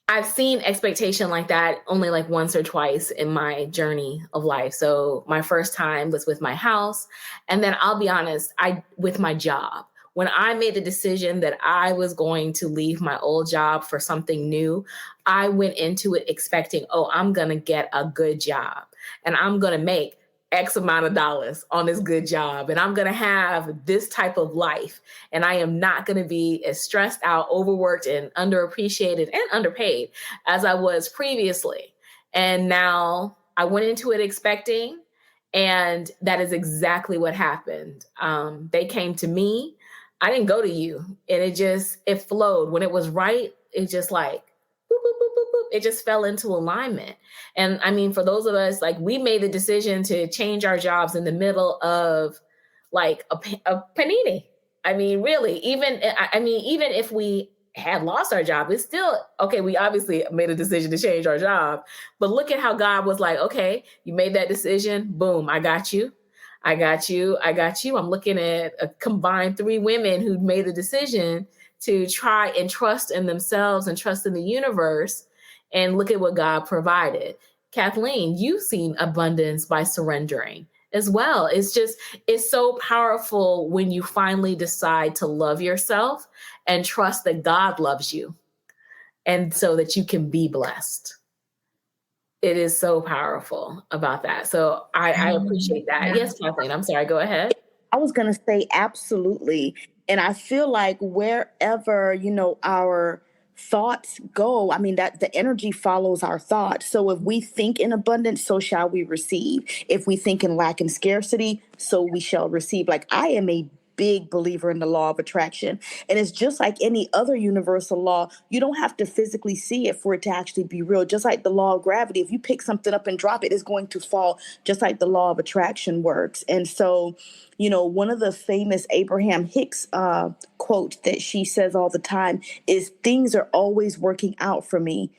I've seen expectation like that only like once or twice in my journey of life. So my first time was with my house, and then I'll be honest, with my job. When I made the decision that I was going to leave my old job for something new, I went into it expecting, I'm going to get a good job, and I'm going to make X amount of dollars on this good job, and I'm going to have this type of life, and I am not going to be as stressed out, overworked, and underappreciated and underpaid as I was previously. And now I went into it expecting, and that is exactly what happened. They came to me. I didn't go to you, and it flowed. When it was right, it just like, boop, boop, boop, boop, boop. It just fell into alignment. And I mean, for those of us, like, we made the decision to change our jobs in the middle of like a panini. I mean, really, even if we had lost our job, it's still, okay, we obviously made a decision to change our job, but look at how God was like, okay, you made that decision. Boom. I got you. I got you. I'm looking at a combined 3 women who made the decision to try and trust in themselves and trust in the universe. And look at what God provided. Kathleen, you've seen abundance by surrendering as well. It's so powerful when you finally decide to love yourself and trust that God loves you, and so that you can be blessed. It is so powerful about that. So I appreciate that. Yes, Kathleen, I'm sorry. Go ahead. I was going to say absolutely. And I feel like wherever, our thoughts go, I mean, that the energy follows our thoughts. So if we think in abundance, so shall we receive. If we think in lack and scarcity, so we shall receive. Like, I am a big believer in the law of attraction. And it's just like any other universal law. You don't have to physically see it for it to actually be real. Just like the law of gravity, if you pick something up and drop it, it's going to fall, just like the law of attraction works. And so, one of the famous Abraham Hicks quote that she says all the time is, things are always working out for me.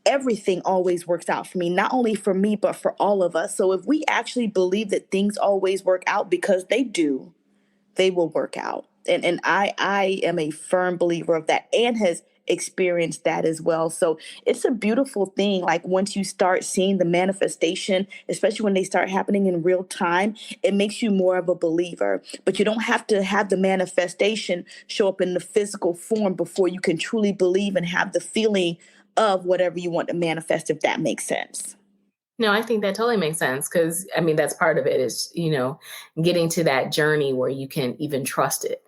Everything always works out for me, not only for me, but for all of us. So if we actually believe that things always work out, because they do, they will work out. And I am a firm believer of that, and has experienced that as well. So it's a beautiful thing. Like, once you start seeing the manifestation, especially when they start happening in real time, it makes you more of a believer. But you don't have to have the manifestation show up in the physical form before you can truly believe and have the feeling of whatever you want to manifest, if that makes sense. No, I think that totally makes sense, because that's part of it is, getting to that journey where you can even trust it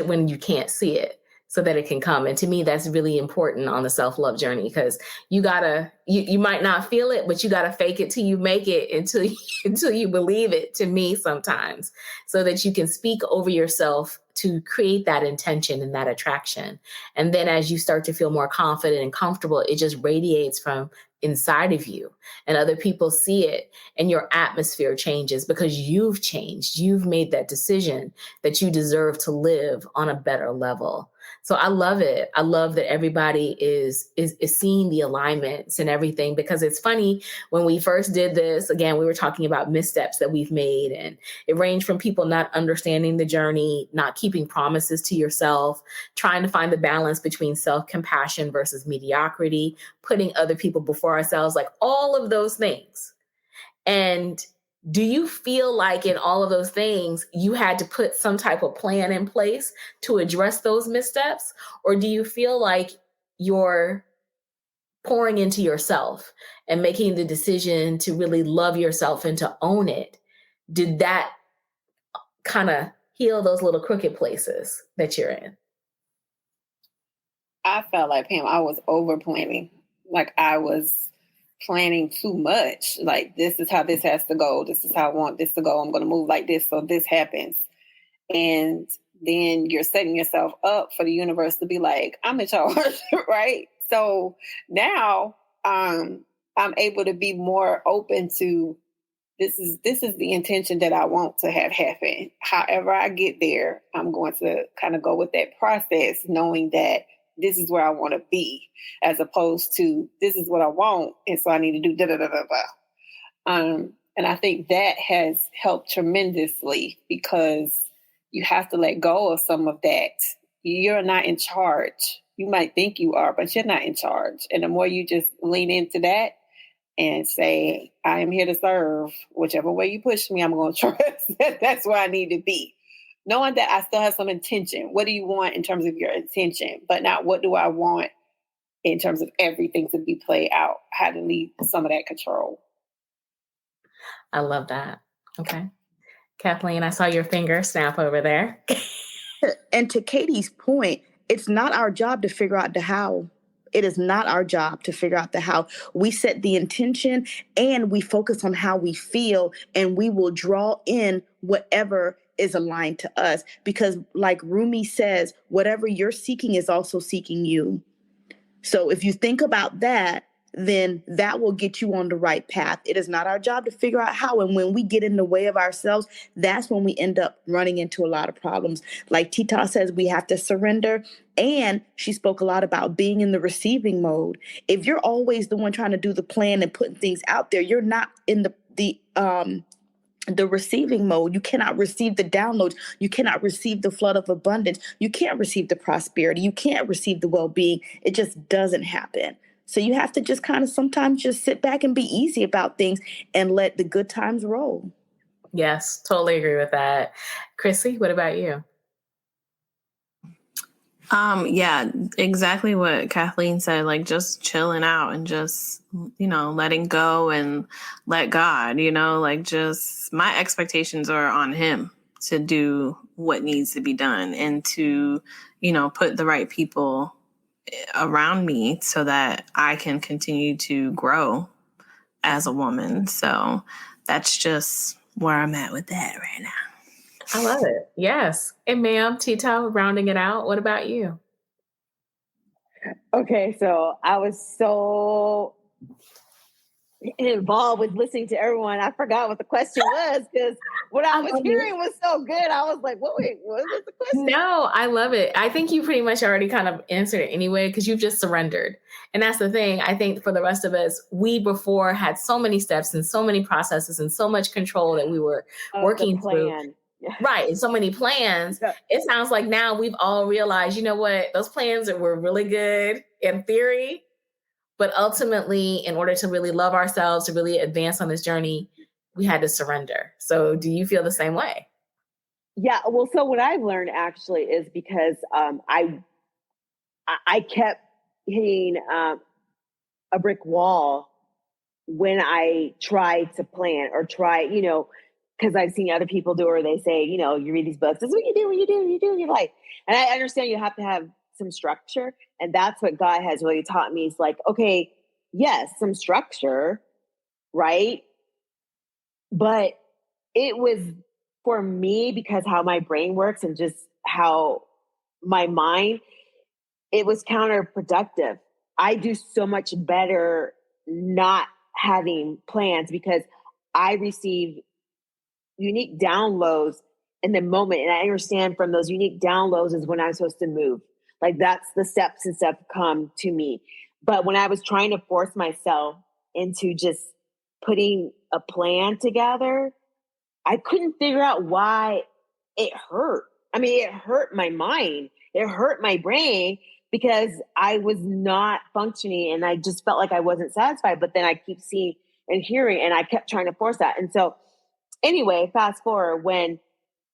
when you can't see it, so that it can come. And to me, that's really important on the self-love journey, because you might not feel it, but you got to fake it till you make it, until you believe it, to me sometimes, so that you can speak over yourself to create that intention and that attraction. And then as you start to feel more confident and comfortable, it just radiates from inside of you, and other people see it, and your atmosphere changes, because you've changed. You've made that decision that you deserve to live on a better level. So I love it. I love that everybody is seeing the alignments and everything, because it's funny, when we first did this, again, we were talking about missteps that we've made, and it ranged from people not understanding the journey, not keeping promises to yourself, trying to find the balance between self-compassion versus mediocrity, putting other people before ourselves, like all of those things. And do you feel like in all of those things, you had to put some type of plan in place to address those missteps? Or do you feel like you're pouring into yourself and making the decision to really love yourself and to own it? Did that kind of heal those little crooked places that you're in? I felt like, Pam, I was over planning. Like I was planning too much. Like, this is how this has to go. This is how I want this to go. I'm going to move like this so this happens. And then you're setting yourself up for the universe to be like, I'm in charge, right? So now I'm able to be more open to this is the intention that I want to have happen. However I get there, I'm going to kind of go with that process, knowing that this is where I want to be, as opposed to this is what I want, and so I need to do da da da da da. And I think that has helped tremendously, because you have to let go of some of that. You're not in charge. You might think you are, but you're not in charge. And the more you just lean into that and say, I am here to serve, whichever way you push me, I'm going to trust that that's where I need to be. Knowing that I still have some intention. What do you want in terms of your intention? But not what do I want in terms of everything to be played out? How to leave some of that control. I love that. Okay. Kathleen, I saw your finger snap over there. And to Katie's point, it's not our job to figure out the how. It is not our job to figure out the how. We set the intention and we focus on how we feel, and we will draw in whatever is aligned to us. Because like Rumi says, whatever you're seeking is also seeking you. So if you think about that, then that will get you on the right path. It is not our job to figure out how. And when we get in the way of ourselves, that's when we end up running into a lot of problems. Like Tita says, we have to surrender. And she spoke a lot about being in the receiving mode. If you're always the one trying to do the plan and putting things out there, you're not in the receiving mode. You cannot receive the downloads. You cannot receive the flood of abundance. You can't receive the prosperity. You can't receive the well-being. It just doesn't happen. So you have to just kind of sometimes just sit back and be easy about things and let the good times roll. Yes, totally agree with that. Crissy, what about you? Yeah, exactly what Kathleen said, like just chilling out and just, letting go and let God, like just my expectations are on him to do what needs to be done and to, put the right people around me so that I can continue to grow as a woman. So that's just where I'm at with that right now. I love it. Yes. And ma'am, Tita, rounding it out. What about you? Okay, so I was so involved with listening to everyone. I forgot what the question was, because what I was hearing was so good. I was like, wait, what was the question? No, I love it. I think you pretty much already kind of answered it anyway, because you've just surrendered. And that's the thing. I think for the rest of us, we before had so many steps and so many processes and so much control that we were working through. Right. And so many plans. Yeah. It sounds like now we've all realized, you know what, those plans were really good in theory, but ultimately, in order to really love ourselves, to really advance on this journey, we had to surrender. So do you feel the same way? Yeah. Well, so what I've learned actually is because I kept hitting a brick wall when I tried to plan or try, because I've seen other people do, or they say, you read these books, this is what you do in your life. And I understand you have to have some structure. And that's what God has really taught me. It's like, okay, yes, some structure, right? But it was for me, because how my brain works and just how my mind, it was counterproductive. I do so much better not having plans, because I receive unique downloads in the moment. And I understand from those unique downloads is when I'm supposed to move. Like that's the steps and stuff come to me. But when I was trying to force myself into just putting a plan together, I couldn't figure out why it hurt. I mean, it hurt my mind. It hurt my brain because I was not functioning and I just felt like I wasn't satisfied. But then I keep seeing and hearing and I kept trying to force that. And so anyway, fast forward when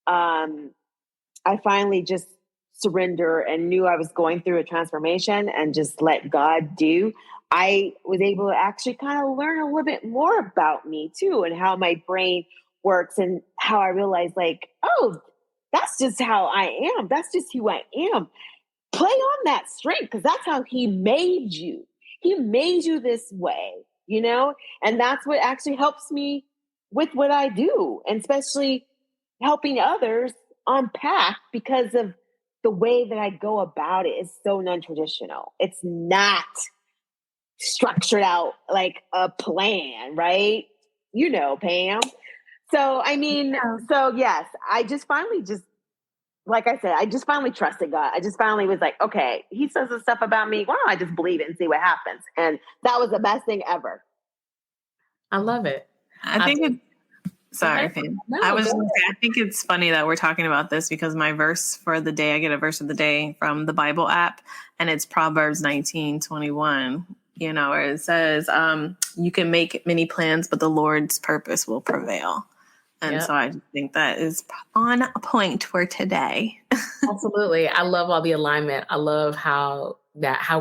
I finally just surrender and knew I was going through a transformation and just let God do, I was able to actually kind of learn a little bit more about me too and how my brain works and how I realized like, oh, that's just how I am. That's just who I am. Play on that strength because that's how he made you. He made you this way, you know? And that's what actually helps me with what I do, and especially helping others unpack because of the way that I go about it is so non-traditional. It's not structured out like a plan, right? You know, Pam. So, I mean, so yes, I just finally like I said, I just finally trusted God. I just finally was like, okay, he says this stuff about me. Why don't I just believe it and see what happens? And that was the best thing ever. I love it. I think sorry, Pam. No, I was just gonna say, I think it's funny that we're talking about this because my verse for the day, I get a verse of the day from the Bible app, and it's Proverbs 19:21. You know, where it says, you can make many plans, but the Lord's purpose will prevail. And so I just think that is on point for today. Absolutely. I love all the alignment. I love how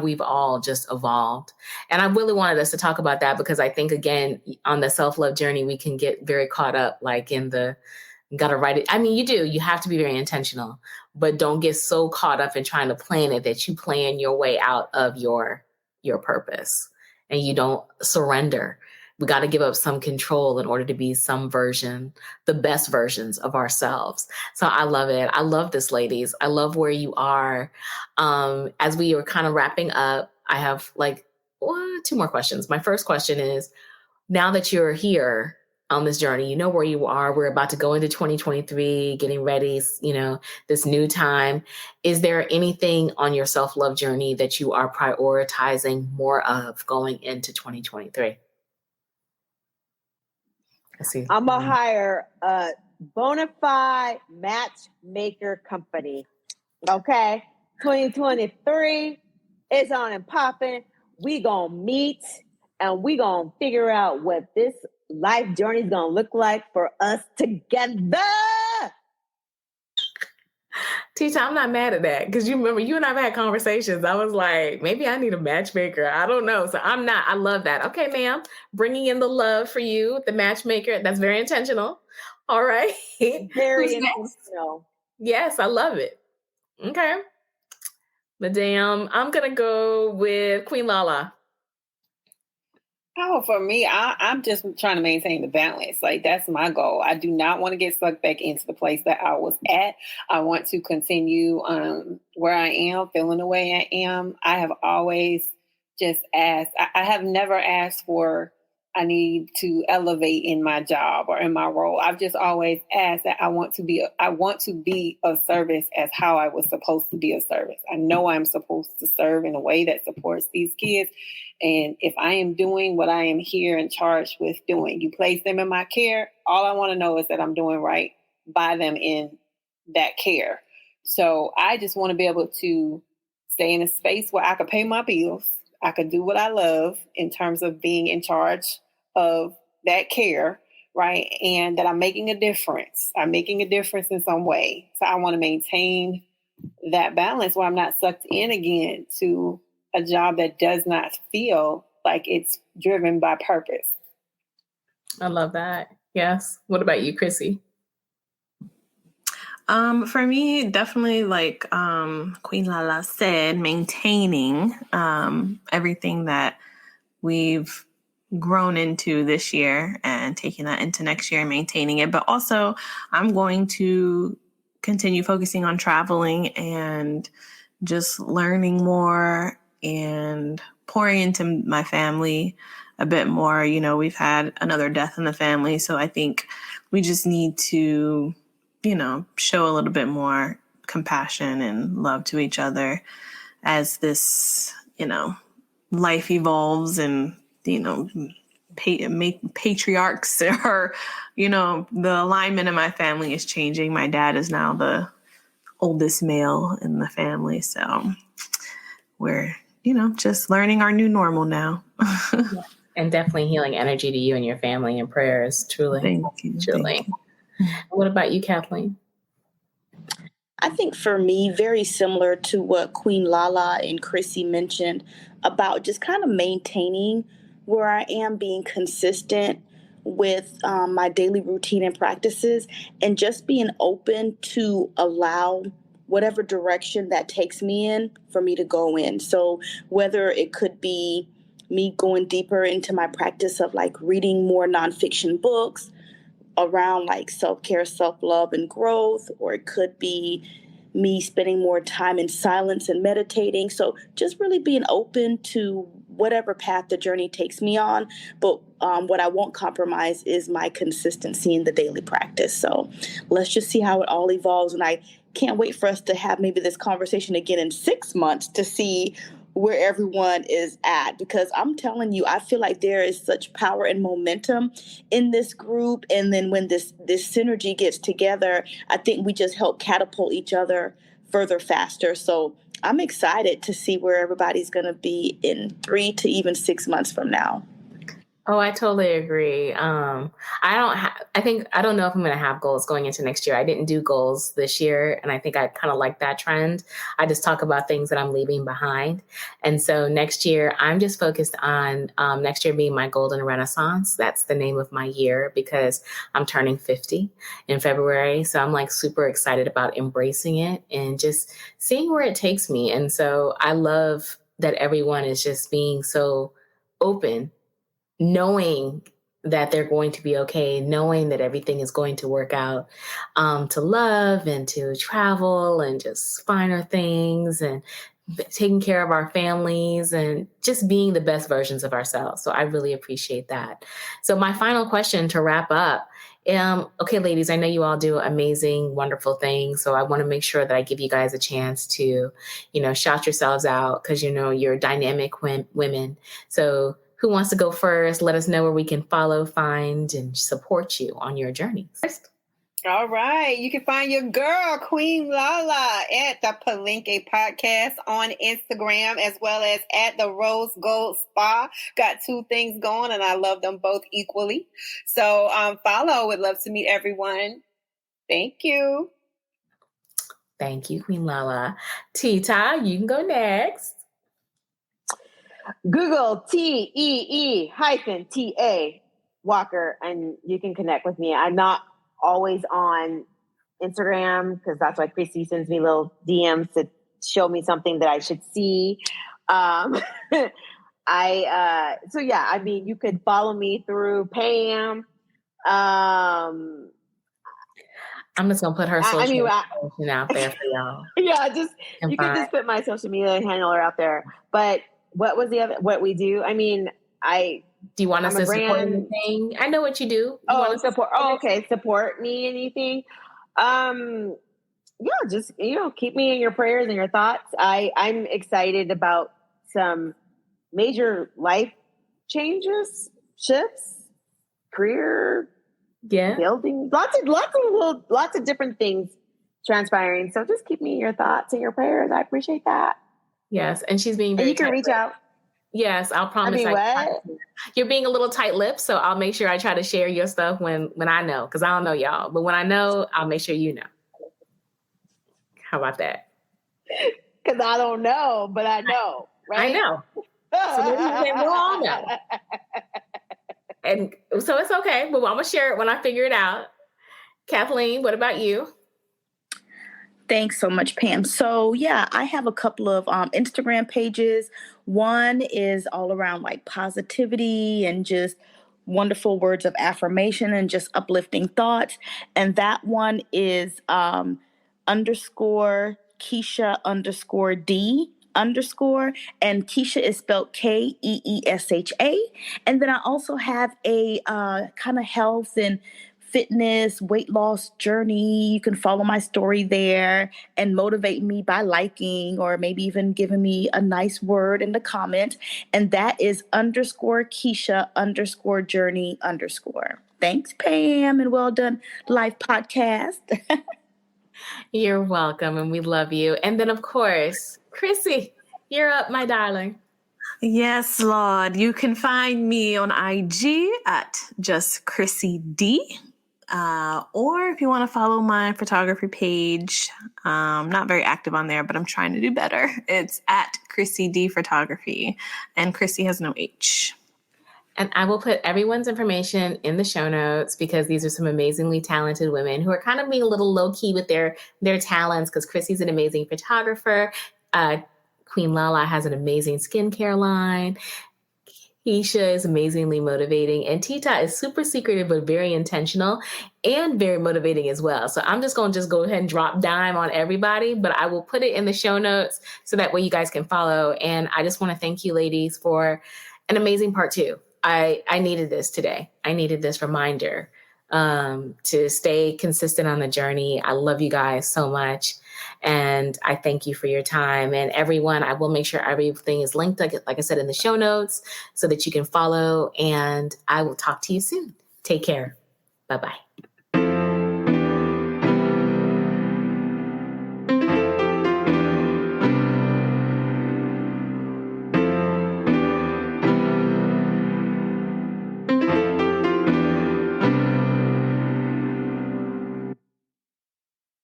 we've all just evolved. And I really wanted us to talk about that because I think, again, on the self-love journey, we can get very caught up like in the got to write it. I mean, you have to be very intentional, but don't get so caught up in trying to plan it that you plan your way out of your purpose and you don't surrender. We got to give up some control in order to be some version, the best versions of ourselves. So I love it. I love this, ladies. I love where you are. As we are kind of wrapping up, I have like two more questions. My first question is, now that you're here on this journey, you know where you are. We're about to go into 2023, getting ready, this new time. Is there anything on your self-love journey that you are prioritizing more of going into 2023? I'm going to hire a bona fide matchmaker company. Okay. 2023 is on and popping. We going to meet and we going to figure out what this life journey is going to look like for us together. Tisha, I'm not mad at that because you remember you and I've had conversations. I was like, maybe I need a matchmaker. I don't know. So I'm not. I love that. Okay, ma'am. Bringing in the love for you, the matchmaker. That's very intentional. All right. Very intentional. Yes, I love it. Okay. Madame, I'm going to go with Queen Lala. Oh, for me, I'm just trying to maintain the balance. Like, that's my goal. I do not want to get sucked back into the place that I was at. I want to continue where I am, feeling the way I am. I have always just asked. I have never asked for, I need to elevate in my job or in my role. I've just always asked that I want to be of service as how I was supposed to be of service. I know I'm supposed to serve in a way that supports these kids. And if I am doing what I am here and charged with doing, you place them in my care, all I want to know is that I'm doing right by them in that care. So I just want to be able to stay in a space where I could pay my bills. I could do what I love in terms of being in charge of that care, right? And that I'm making a difference. I'm making a difference in some way. So I want to maintain that balance where I'm not sucked in again to a job that does not feel like it's driven by purpose. I love that. Yes. What about you, Crissy? For me, definitely like Queen Lala said, maintaining everything that we've grown into this year and taking that into next year and maintaining it. But also, I'm going to continue focusing on traveling and just learning more and pouring into my family a bit more. You know, we've had another death in the family, so I think we just need to, show a little bit more compassion and love to each other. as this, life evolves and, patriarchs are, the alignment in my family is changing. My dad is now the oldest male in the family. So we're, just learning our new normal now. Yeah. And definitely healing energy to you and your family and prayers. Truly. Thank you. Truly. Thank you. What about you, Kathleen? I think for me, very similar to what Queen Lala and Crissy mentioned about just kind of maintaining where I am, being consistent with my daily routine and practices, and just being open to allow whatever direction that takes me in for me to go in. So whether it could be me going deeper into my practice of like reading more nonfiction books around like self-care, self-love, and growth, or it could be me spending more time in silence and meditating. So just really being open to whatever path the journey takes me on. But what I won't compromise is my consistency in the daily practice. So let's just see how it all evolves. And I can't wait for us to have maybe this conversation again in 6 months to see where everyone is at, because I'm telling you, I feel like there is such power and momentum in this group. And then when this synergy gets together, I think we just help catapult each other further faster. So I'm excited to see where everybody's going to be in 3 to even 6 months from now. Oh, I totally agree. I don't know if I'm going to have goals going into next year. I didn't do goals this year, and I think I kind of like that trend. I just talk about things that I'm leaving behind. And so next year, I'm just focused on next year being my golden renaissance. That's the name of my year because I'm turning 50 in February. So I'm like super excited about embracing it and just seeing where it takes me. And so I love that everyone is just being so open, knowing that they're going to be okay, knowing that everything is going to work out, to love and to travel and just finer things and taking care of our families and just being the best versions of ourselves. So I really appreciate that. So my final question to wrap up. Okay, ladies, I know you all do amazing, wonderful things. So I want to make sure that I give you guys a chance to, shout yourselves out because, you're dynamic women. So who wants to go first? Let us know where we can follow, find, and support you on your journey. First. All right. You can find your girl, Queen Lala, at the Palenque Podcast on Instagram, as well as at the Rose Gold Spa. Got 2 things going, and I love them both equally. So follow. Would love to meet everyone. Thank you. Thank you, Queen Lala. Tita, you can go next. Google TEE-TA Walker, and you can connect with me. I'm not always on Instagram because that's why Crissy sends me little DMs to show me something that I should see. You could follow me through Pam. I'm just gonna put her social information out there for y'all. Yeah, you can just put my social media handler out there. But what was the other? What we do? I mean, do you want us to support anything? I know what you do. Support. Okay, support me. Anything? Just keep me in your prayers and your thoughts. I'm excited about some major life changes, shifts, career, building, lots of different things transpiring. So just keep me in your thoughts and your prayers. I appreciate that. Yes, and she's being very. And you can reach out. Yes, I'll promise. You're being a little tight-lipped, so I'll make sure I try to share your stuff when I know, because I don't know y'all. But when I know, I'll make sure you know. How about that? Because I don't know, but I know, right? I know. So we'll all know. And so it's okay, but I'm going to share it when I figure it out. Kathleen, what about you? Thanks so much, Pam. So I have a couple of Instagram pages. One is all around like positivity and just wonderful words of affirmation and just uplifting thoughts. And that one is _Keisha _D_ and Keisha is spelled KEESHA. And then I also have a kind of health and fitness, weight loss journey, you can follow my story there and motivate me by liking or maybe even giving me a nice word in the comment. And that is _Keisha_journey_. Thanks, Pam, and Well Done Life Podcast. You're welcome, and we love you. And then, of course, Crissy, you're up, my darling. Yes, Lord. You can find me on IG at just Crissy D. Or if you want to follow my photography page, not very active on there, but I'm trying to do better. It's at Crissy D Photography, and Crissy has no H. And I will put everyone's information in the show notes because these are some amazingly talented women who are kind of being a little low key with their talents, because Crissy's an amazing photographer. Queen Lala has an amazing skincare line. Keisha is amazingly motivating, and Tita is super secretive but very intentional and very motivating as well. So I'm just going to go ahead and drop dime on everybody, but I will put it in the show notes so that way you guys can follow. And I just want to thank you ladies for an amazing part 2. I needed this today. I needed this reminder to stay consistent on the journey. I love you guys so much. And I thank you for your time. And everyone, I will make sure everything is linked, like I said, in the show notes so that you can follow. And I will talk to you soon. Take care. Bye-bye.